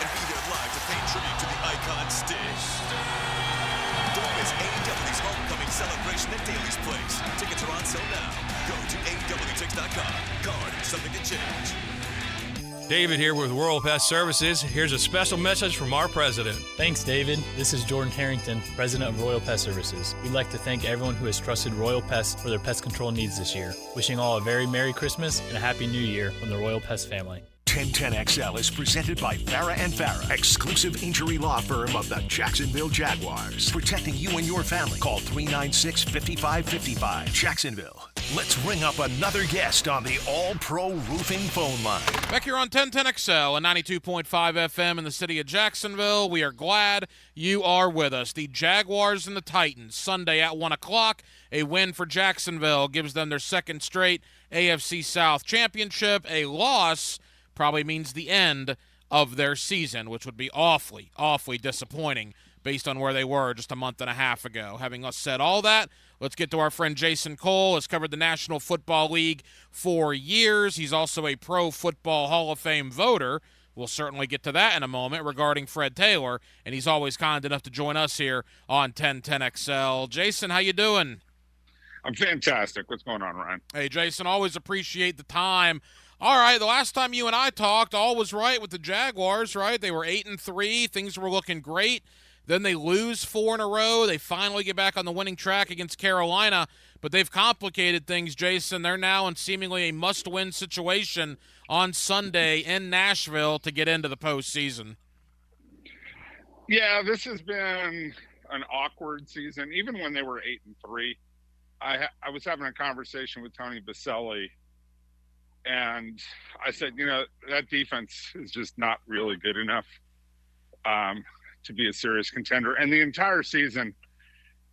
And be there live to pay tribute to the icon Sting. Don't miss AEW's homecoming celebration at Daly's Place. Tickets are on sale now. Go to AEWTix.com. Card, something to change. David here with Royal Pest Services. Here's a special message from our president. Thanks, David. This is Jordan Harrington, president of Royal Pest Services. We'd like to thank everyone who has trusted Royal Pest for their pest control needs this year. Wishing all a very Merry Christmas and a Happy New Year from the Royal Pest family. 1010XL is presented by Farah & Farah, exclusive injury law firm of the Jacksonville Jaguars. Protecting you and your family. Call 396-5555. Jacksonville. Let's ring up another guest on the All-Pro Roofing phone line. Back here on 1010XL and 92.5 FM in the city of Jacksonville. We are glad you are with us. The Jaguars and the Titans, Sunday at 1 o'clock. A win for Jacksonville gives them their second straight AFC South championship. A loss probably means the end of their season, which would be awfully, awfully disappointing based on where they were just a month and a half ago. Having said all that, let's get to our friend Jason Cole. Has covered the National Football League for years. He's also a Pro Football Hall of Fame voter. We'll certainly get to that in a moment regarding Fred Taylor, and he's always kind enough to join us here on 1010XL. Jason, how you doing? I'm fantastic. What's going on, Ryan? Hey, Jason, always appreciate the time. All right, the last time you and I talked, all was right with the Jaguars, right? They were 8-3. Things were looking great. Then they lose 4 in a row. They finally get back on the winning track against Carolina, but they've complicated things, Jason. They're now in seemingly a must-win situation on Sunday in Nashville to get into the postseason. Yeah, this has been an awkward season. Even when they were 8-3, I was having a conversation with Tony Baselli, and I said, that defense is just not really good enough to be a serious contender. And the entire season,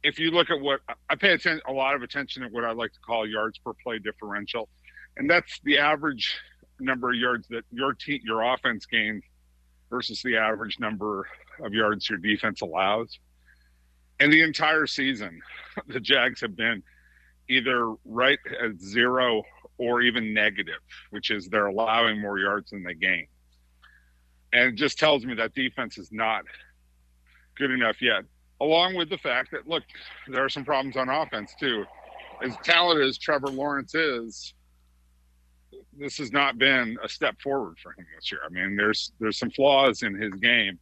if you look at what I pay a lot of attention to what I like to call yards per play differential, and that's the average number of yards that your offense gained versus the average number of yards your defense allows. And the entire season, the Jags have been either right at zero or even negative, which is they're allowing more yards than they gain. And it just tells me that defense is not good enough yet, along with the fact that, look, there are some problems on offense too. As talented as Trevor Lawrence is, this has not been a step forward for him this year. I mean, there's some flaws in his game,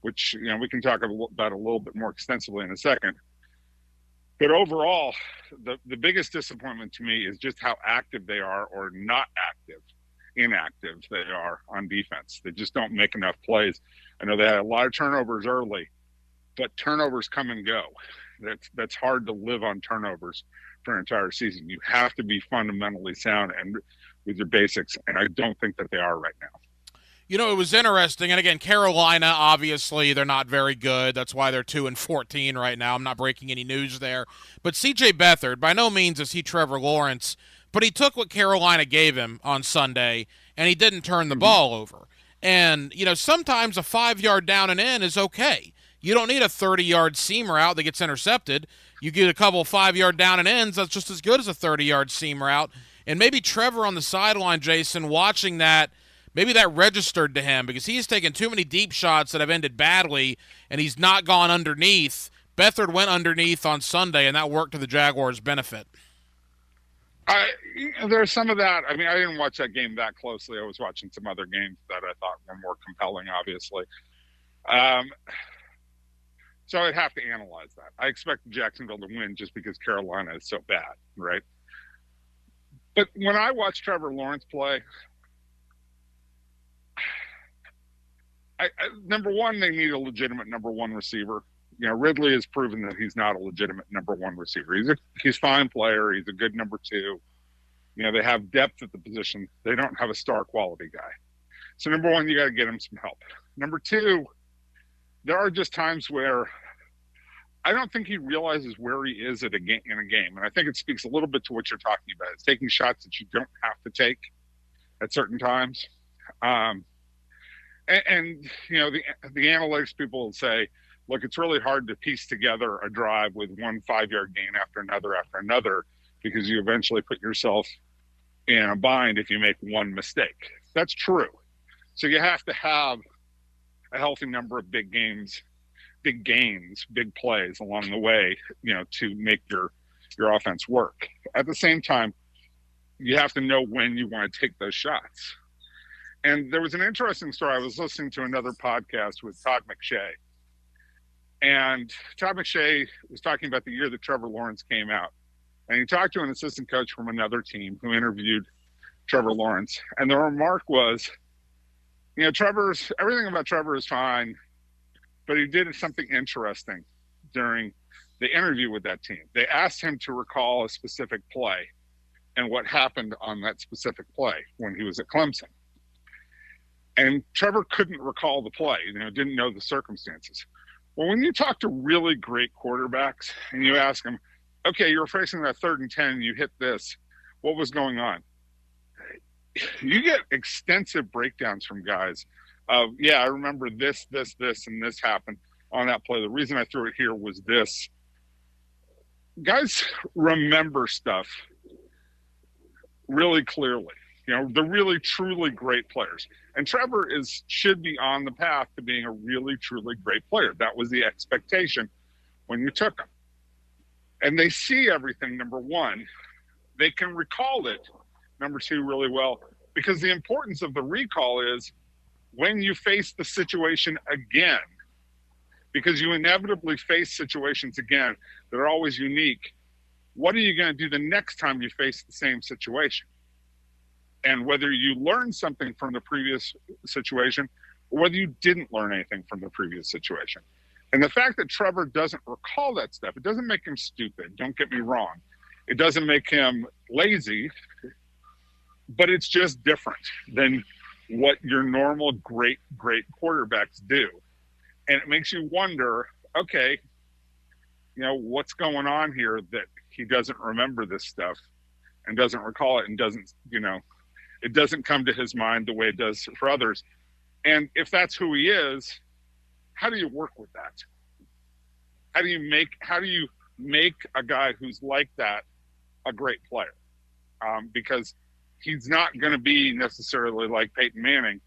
which, you know, we can talk about a little bit more extensively in a second. But overall, the biggest disappointment to me is just how active they are, or not inactive they are on defense. They just don't make enough plays. I know they had a lot of turnovers early, but turnovers come and go. That's hard to live on turnovers for an entire season. You have to be fundamentally sound and with your basics, and I don't think that they are right now. You know, it was interesting, and again, Carolina, obviously, they're not very good. That's why they're 2-14 right now. I'm not breaking any news there. But C.J. Beathard, by no means is he Trevor Lawrence, but he took what Carolina gave him on Sunday, and he didn't turn the ball over. And, you know, sometimes a 5-yard down and in is okay. You don't need a 30-yard seam route that gets intercepted. You get a couple 5-yard down and ends, that's just as good as a 30-yard seam route. And maybe Trevor on the sideline, Jason, watching that, maybe that registered to him because he's taken too many deep shots that have ended badly, and he's not gone underneath. Beathard went underneath on Sunday, and that worked to the Jaguars' benefit. There's some of that. I mean, I didn't watch that game that closely. I was watching some other games that I thought were more compelling, obviously. So I'd have to analyze that. I expect Jacksonville to win just because Carolina is so bad, right? But when I watch Trevor Lawrence play, number one, they need a legitimate number one receiver. You know, Ridley has proven that he's not a legitimate number one receiver. He's a fine player. He's a good number two. You know, they have depth at the position. They don't have a star quality guy. So number one, you got to get him some help. Number two, there are just times where I don't think he realizes where he is in a game. And I think it speaks a little bit to what you're talking about. It's taking shots that you don't have to take at certain times. And you know, the analytics people will say, look, it's really hard to piece together a drive with one 5-yard gain after another, because you eventually put yourself in a bind if you make one mistake. That's true. So you have to have a healthy number of big gains, big plays along the way, you know, to make your offense work. At the same time, you have to know when you want to take those shots. And there was an interesting story. I was listening to another podcast with Todd McShay. And Todd McShay was talking about the year that Trevor Lawrence came out. And he talked to an assistant coach from another team who interviewed Trevor Lawrence. And the remark was, you know, everything about Trevor is fine, but he did something interesting during the interview with that team. They asked him to recall a specific play and what happened on that specific play when he was at Clemson. And Trevor couldn't recall the play, you know, didn't know the circumstances. Well, when you talk to really great quarterbacks and you ask them, okay, you're facing that 3rd and 10, you hit this, what was going on? You get extensive breakdowns from guys of, yeah, I remember this, and this happened on that play. The reason I threw it here was this. Guys remember stuff really clearly. You know, they're really, truly great players. And Trevor should be on the path to being a really, truly great player. That was the expectation when you took him. And they see everything, number one. They can recall it, number two, really well. Because the importance of the recall is when you face the situation again, because you inevitably face situations again that are always unique, what are you going to do the next time you face the same situation? And whether you learned something from the previous situation or whether you didn't learn anything from the previous situation. And the fact that Trevor doesn't recall that stuff, it doesn't make him stupid. Don't get me wrong. It doesn't make him lazy, but it's just different than what your normal great quarterbacks do. And it makes you wonder, okay, you know, what's going on here that he doesn't remember this stuff and doesn't recall it and doesn't, you know, It doesn't come to his mind the way it does for others. And if that's who he is, how do you work with that? How do you make a guy who's like that a great player? Because he's not going to be necessarily like Peyton Manning,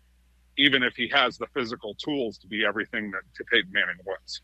even if he has the physical tools to be everything that Peyton Manning was.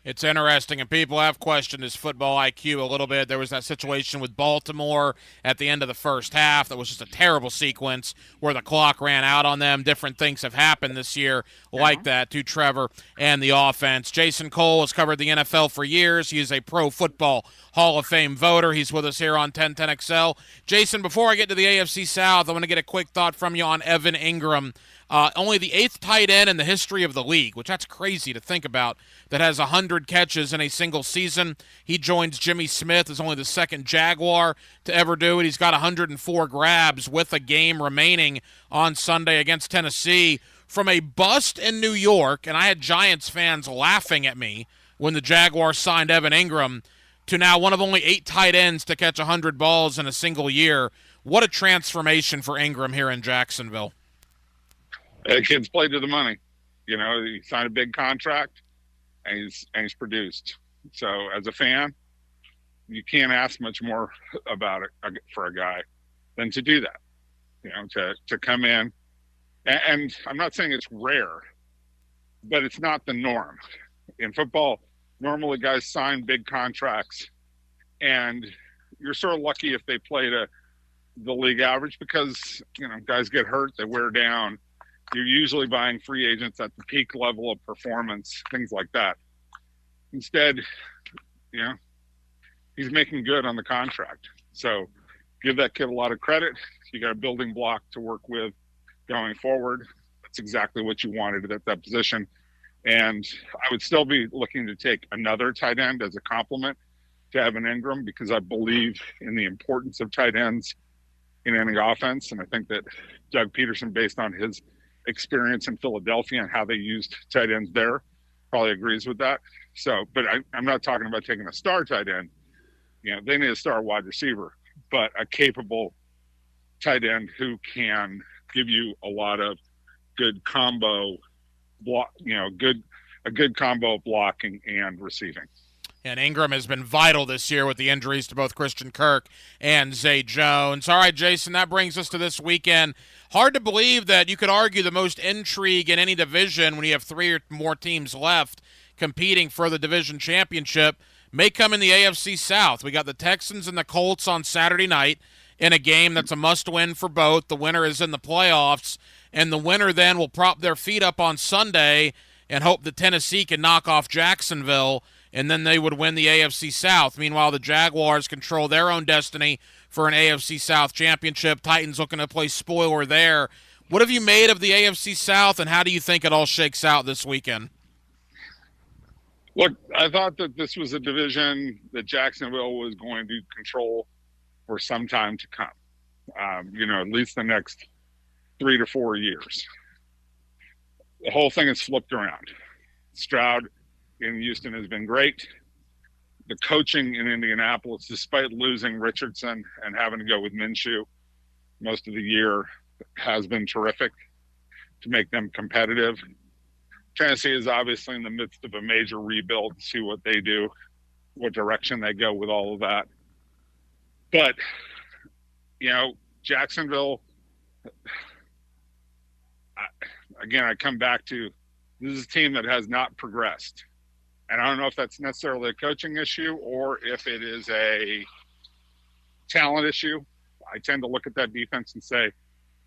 It's interesting, and people have questioned his football IQ a little bit. There was that situation with Baltimore at the end of the first half that was just a terrible sequence where the clock ran out on them. Different things have happened this year like that to Trevor and the offense. Jason Cole has covered the NFL for years. He is a Pro Football Hall of Fame voter. He's with us here on 1010XL. Jason, before I get to the AFC South, I want to get a quick thought from you on Evan Ingram. Only the 8th tight end in the history of the league, which that's crazy to think about, that has 100 catches in a single season. He joins Jimmy Smith as only the 2nd Jaguar to ever do it. He's got 104 grabs with a game remaining on Sunday against Tennessee. From a bust in New York, and I had Giants fans laughing at me when the Jaguars signed Evan Ingram, to now one of only 8 tight ends to catch 100 balls in a single year. What a transformation for Ingram here in Jacksonville. The kid's played to the money. You know, he signed a big contract, and he's produced. So as a fan, you can't ask much more about it for a guy than to do that. You know, to come in, and I'm not saying it's rare, but it's not the norm. In football, normally guys sign big contracts, and you're sort of lucky if they play to the league average because, you know, guys get hurt, they wear down. You're usually buying free agents at the peak level of performance, things like that. Instead, you know, he's making good on the contract. So give that kid a lot of credit. You got a building block to work with going forward. That's exactly what you wanted at that position. And I would still be looking to take another tight end as a complement to Evan Ingram because I believe in the importance of tight ends in any offense. And I think that Doug Peterson, based on his experience in Philadelphia and how they used tight ends there, probably agrees with that. So, but I'm not talking about taking a star tight end. You know, they need a star wide receiver, but a capable tight end who can give you a lot of good combo block, you know, a good combo of blocking and receiving. And Ingram has been vital this year with the injuries to both Christian Kirk and Zay Jones. All right, Jason, that brings us to this weekend. Hard to believe that you could argue the most intrigue in any division when you have 3 or more teams left competing for the division championship may come in the AFC South. We got the Texans and the Colts on Saturday night in a game that's a must-win for both. The winner is in the playoffs, and the winner then will prop their feet up on Sunday and hope that Tennessee can knock off Jacksonville, and then they would win the AFC South. Meanwhile, the Jaguars control their own destiny for an AFC South championship. Titans looking to play spoiler there. What have you made of the AFC South, and how do you think it all shakes out this weekend? Look, I thought that this was a division that Jacksonville was going to control for some time to come, you know, at least the next 3 to 4 years. The whole thing has flipped around. Stroud in Houston has been great. The coaching in Indianapolis, despite losing Richardson and having to go with Minshew most of the year, has been terrific to make them competitive. Tennessee is obviously in the midst of a major rebuild, see what they do, what direction they go with all of that. But, you know, Jacksonville, again, I come back to this is a team that has not progressed. And I don't know if that's necessarily a coaching issue or if it is a talent issue. I tend to look at that defense and say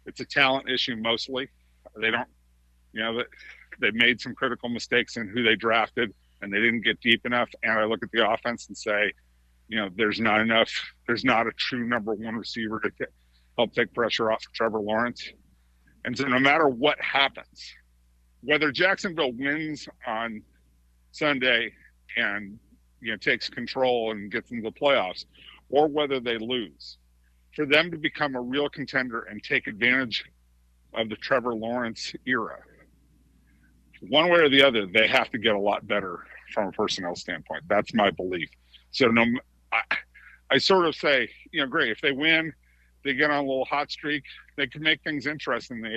it's a talent issue mostly. They don't, you know, they've made some critical mistakes in who they drafted and they didn't get deep enough. And I look at the offense and say, you know, there's not a true number one receiver to help take pressure off of Trevor Lawrence. And so no matter what happens, whether Jacksonville wins on Sunday and, you know, takes control and gets into the playoffs, or whether they lose, for them to become a real contender and take advantage of the Trevor Lawrence era, one way or the other, they have to get a lot better from a personnel standpoint. That's my belief. So I sort of say, you know, great, if they win, they get on a little hot streak, they can make things interesting in the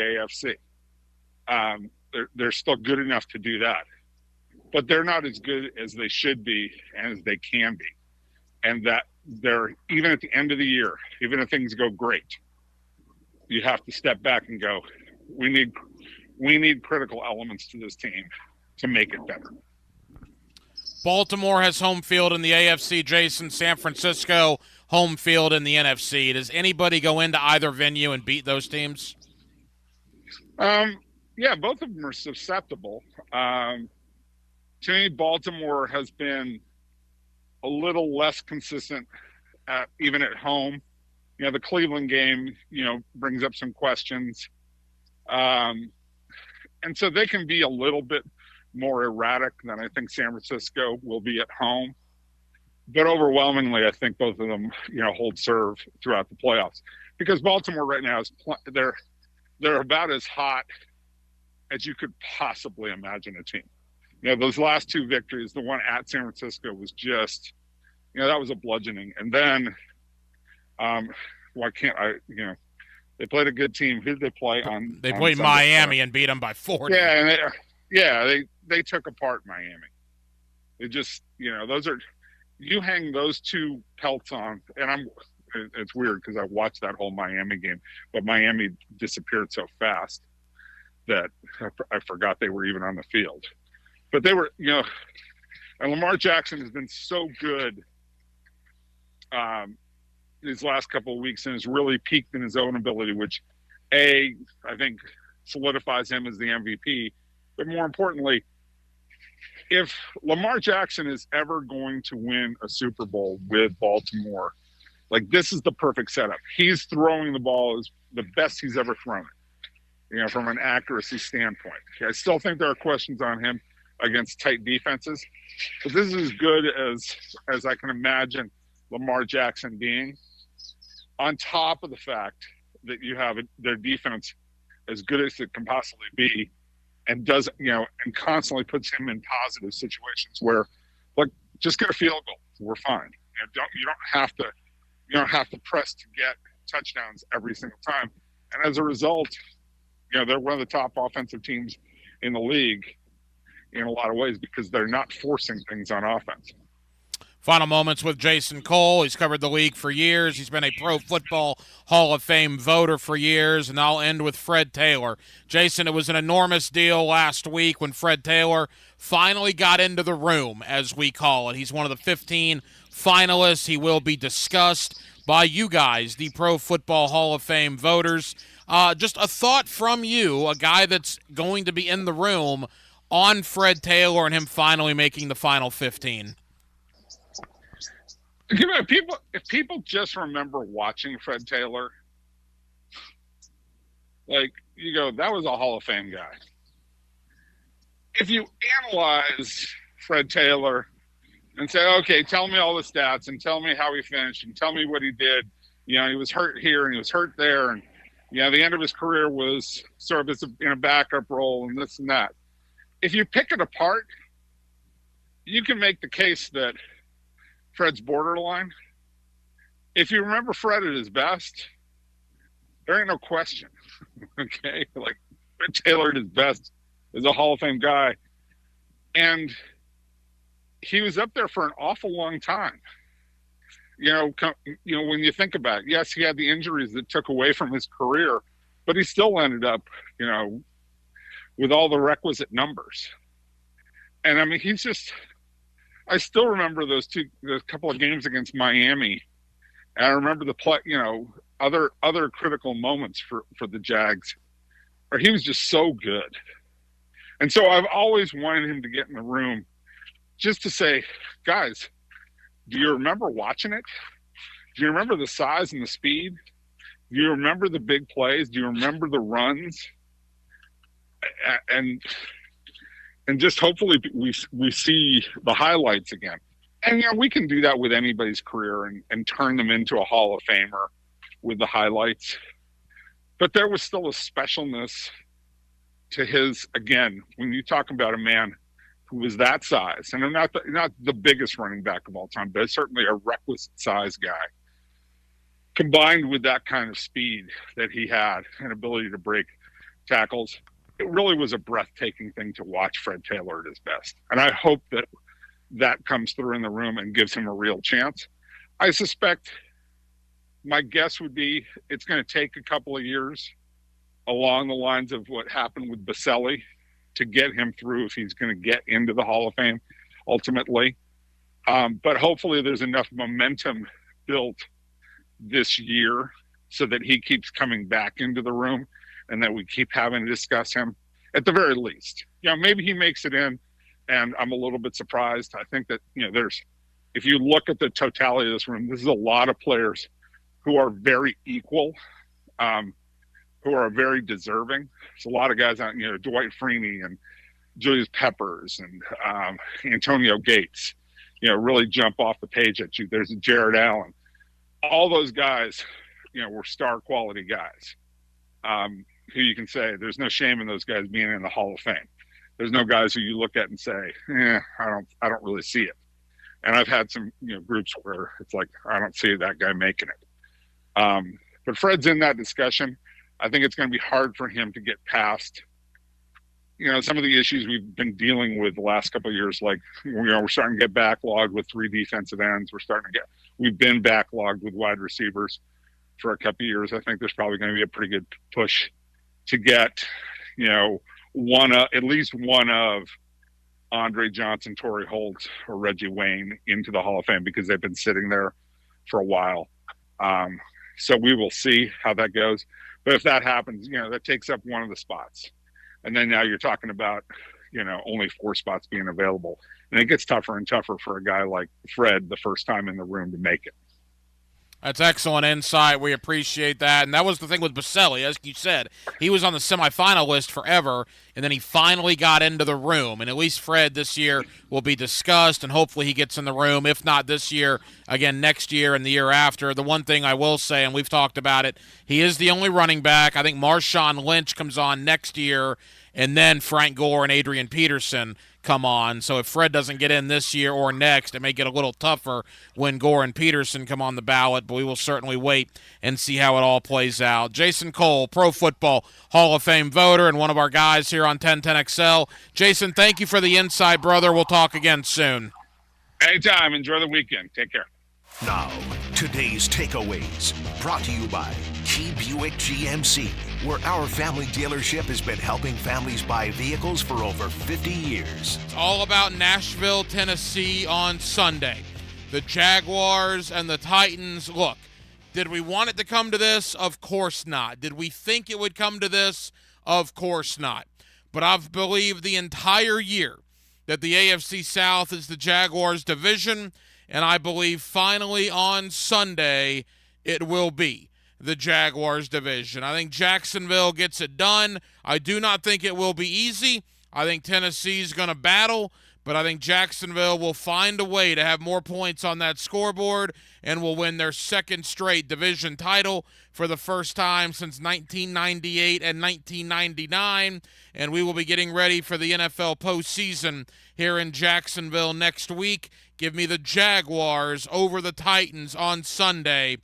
AFC. They're still good enough to do that. But they're not as good as they should be and as they can be. And that they're, even at the end of the year, even if things go great, you have to step back and go, we need critical elements to this team to make it better. Baltimore has home field in the AFC, Jason. San Francisco home field in the NFC. Does anybody go into either venue and beat those teams? Yeah, both of them are susceptible. To me, Baltimore has been a little less consistent, even at home. You know, the Cleveland game, brings up some questions. And so they can be a little bit more erratic than I think San Francisco will be at home. But overwhelmingly, I think both of them, hold serve throughout the playoffs. Because Baltimore right now they're about as hot as you could possibly imagine a team. Those last two victories, the one at San Francisco was just, that was a bludgeoning. And then, they played a good team. Who did they play on? They played Miami and beat them by 40. Yeah, they took apart Miami. It just, you hang those two pelts on, and it's weird because I watched that whole Miami game, but Miami disappeared so fast that I forgot they were even on the field. But they were, and Lamar Jackson has been so good these last couple of weeks and has really peaked in his own ability, which, I think solidifies him as the MVP. But more importantly, if Lamar Jackson is ever going to win a Super Bowl with Baltimore, this is the perfect setup. He's throwing the ball as the best he's ever thrown it, from an accuracy standpoint. I still think there are questions on him against tight defenses, but this is as good as I can imagine Lamar Jackson being, on top of the fact that you have their defense as good as it can possibly be, and does, and constantly puts him in positive situations where, just get a field goal, we're fine. You don't have to press to get touchdowns every single time. And as a result, they're one of the top offensive teams in the league in a lot of ways because they're not forcing things on offense. Final moments with Jason Cole. He's covered the league for years. He's been a Pro Football Hall of Fame voter for years. And I'll end with Fred Taylor. Jason, it was an enormous deal last week when Fred Taylor finally got into the room, as we call it. He's one of the 15 finalists. He will be discussed by you guys, the Pro Football Hall of Fame voters. Just a thought from you, a guy that's going to be in the room, on Fred Taylor and him finally making the final 15. If people just remember watching Fred Taylor, you go, that was a Hall of Fame guy. If you analyze Fred Taylor and say, okay, tell me all the stats and tell me how he finished and tell me what he did. He was hurt here and he was hurt there. And, the end of his career was sort of in a backup role and this and that. If you pick it apart, you can make the case that Fred's borderline. If you remember Fred at his best, there ain't no question. Okay? Fred Taylor at his best is a Hall of Fame guy. And he was up there for an awful long time. When you think about it, yes, he had the injuries that took away from his career, but he still ended up, with all the requisite numbers. And I mean, I still remember those couple of games against Miami. And I remember the play, other critical moments for the Jags where he was just so good. And so I've always wanted him to get in the room just to say, guys, do you remember watching it? Do you remember the size and the speed? Do you remember the big plays? Do you remember the runs? And just hopefully we see the highlights again. And, we can do that with anybody's career and turn them into a Hall of Famer with the highlights. But there was still a specialness to his, again, when you talk about a man who was that size, and not the biggest running back of all time, but certainly a requisite size guy, combined with that kind of speed that he had and ability to break tackles, it really was a breathtaking thing to watch Fred Taylor at his best. And I hope that comes through in the room and gives him a real chance. I suspect, my guess would be, it's going to take a couple of years along the lines of what happened with Baselli to get him through if he's going to get into the Hall of Fame ultimately. But hopefully there's enough momentum built this year so that he keeps coming back into the room and that we keep having to discuss him at the very least. Maybe he makes it in, and I'm a little bit surprised. I think that, if you look at the totality of this room, this is a lot of players who are very equal, who are very deserving. There's a lot of guys out, Dwight Freeney and Julius Peppers and Antonio Gates, really jump off the page at you. There's Jared Allen. All those guys, were star quality guys, who you can say there's no shame in those guys being in the Hall of Fame. There's no guys who you look at and say, I don't really see it. And I've had some, groups where it's like, I don't see that guy making it. But Fred's in that discussion. I think it's going to be hard for him to get past, some of the issues we've been dealing with the last couple of years. Like, we're starting to get backlogged with 3 defensive ends. We've been backlogged with wide receivers for a couple of years. I think there's probably going to be a pretty good push to get, at least one of Andre Johnson, Torrey Holt, or Reggie Wayne into the Hall of Fame because they've been sitting there for a while. So we will see how that goes. But if that happens, that takes up one of the spots. And then now you're talking about, only 4 spots being available. And it gets tougher and tougher for a guy like Fred the first time in the room to make it. That's excellent insight. We appreciate that. And that was the thing with Baselli. As you said, he was on the semifinal list forever, and then he finally got into the room. And at least Fred this year will be discussed, and hopefully he gets in the room. If not this year, again next year and the year after. The one thing I will say, and we've talked about it, he is the only running back. I think Marshawn Lynch comes on next year, and then Frank Gore and Adrian Peterson come on. So if Fred doesn't get in this year or next, it may get a little tougher when Gore and Peterson come on the ballot, but we will certainly wait and see how it all plays out. Jason Cole, Pro Football Hall of Fame voter and one of our guys here on 1010XL. Jason, thank you for the insight, brother. We'll talk again soon. Anytime. Enjoy the weekend. Take care. Now, today's takeaways, brought to you by Key Buick GMC, where our family dealership has been helping families buy vehicles for over 50 years. It's all about Nashville, Tennessee on Sunday. The Jaguars and the Titans. Look, did we want it to come to this? Of course not. Did we think it would come to this? Of course not. But I've believed the entire year that the AFC South is the Jaguars' division, and I believe finally on Sunday it will be the Jaguars division. I think Jacksonville gets it done. I do not think it will be easy. I think Tennessee's going to battle, but I think Jacksonville will find a way to have more points on that scoreboard and will win their second straight division title for the first time since 1998 and 1999, and we will be getting ready for the NFL postseason here in Jacksonville next week. Give me the Jaguars over the Titans on Sunday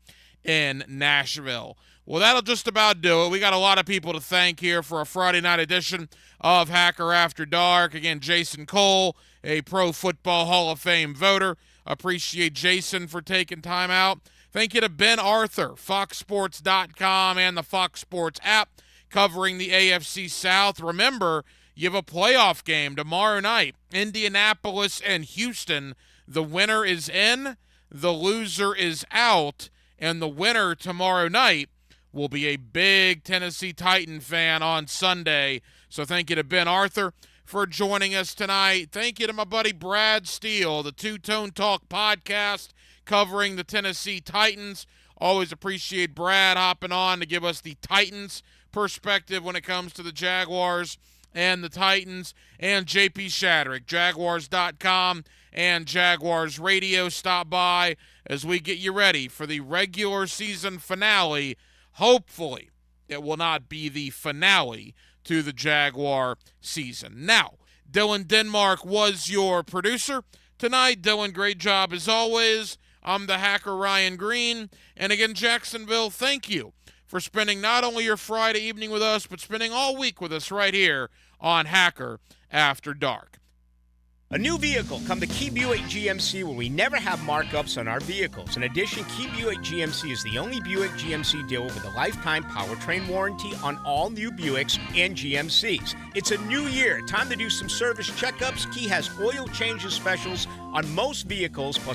in Nashville. Well, that'll just about do it. We got a lot of people to thank here for a Friday night edition of Hacker After Dark. Again, Jason Cole, a Pro Football Hall of Fame voter. Appreciate Jason for taking time out. Thank you to Ben Arthur, FoxSports.com and the Fox Sports app covering the AFC South. Remember, you have a playoff game tomorrow night, Indianapolis and Houston. The winner is in, the loser is out, and the winner tomorrow night will be a big Tennessee Titan fan on Sunday. So thank you to Ben Arthur for joining us tonight. Thank you to my buddy Brad Steele, the Two Tone Talk podcast covering the Tennessee Titans. Always appreciate Brad hopping on to give us the Titans perspective when it comes to the Jaguars and the Titans. And JP Shadrick, Jaguars.com and Jaguars Radio. Stop by as we get you ready for the regular season finale. Hopefully, it will not be the finale to the Jaguar season. Now, Dylan Denmark was your producer tonight. Dylan, great job as always. I'm the hacker Ryan Green. And again, Jacksonville, thank you for spending not only your Friday evening with us, but spending all week with us right here on Hacker After Dark. A new vehicle. Come to Key Buick GMC where we never have markups on our vehicles. In addition, Key Buick GMC is the only Buick GMC dealer with a lifetime powertrain warranty on all new Buicks and GMCs. It's a new year. Time to do some service checkups. Key has oil changes specials on most vehicles, plus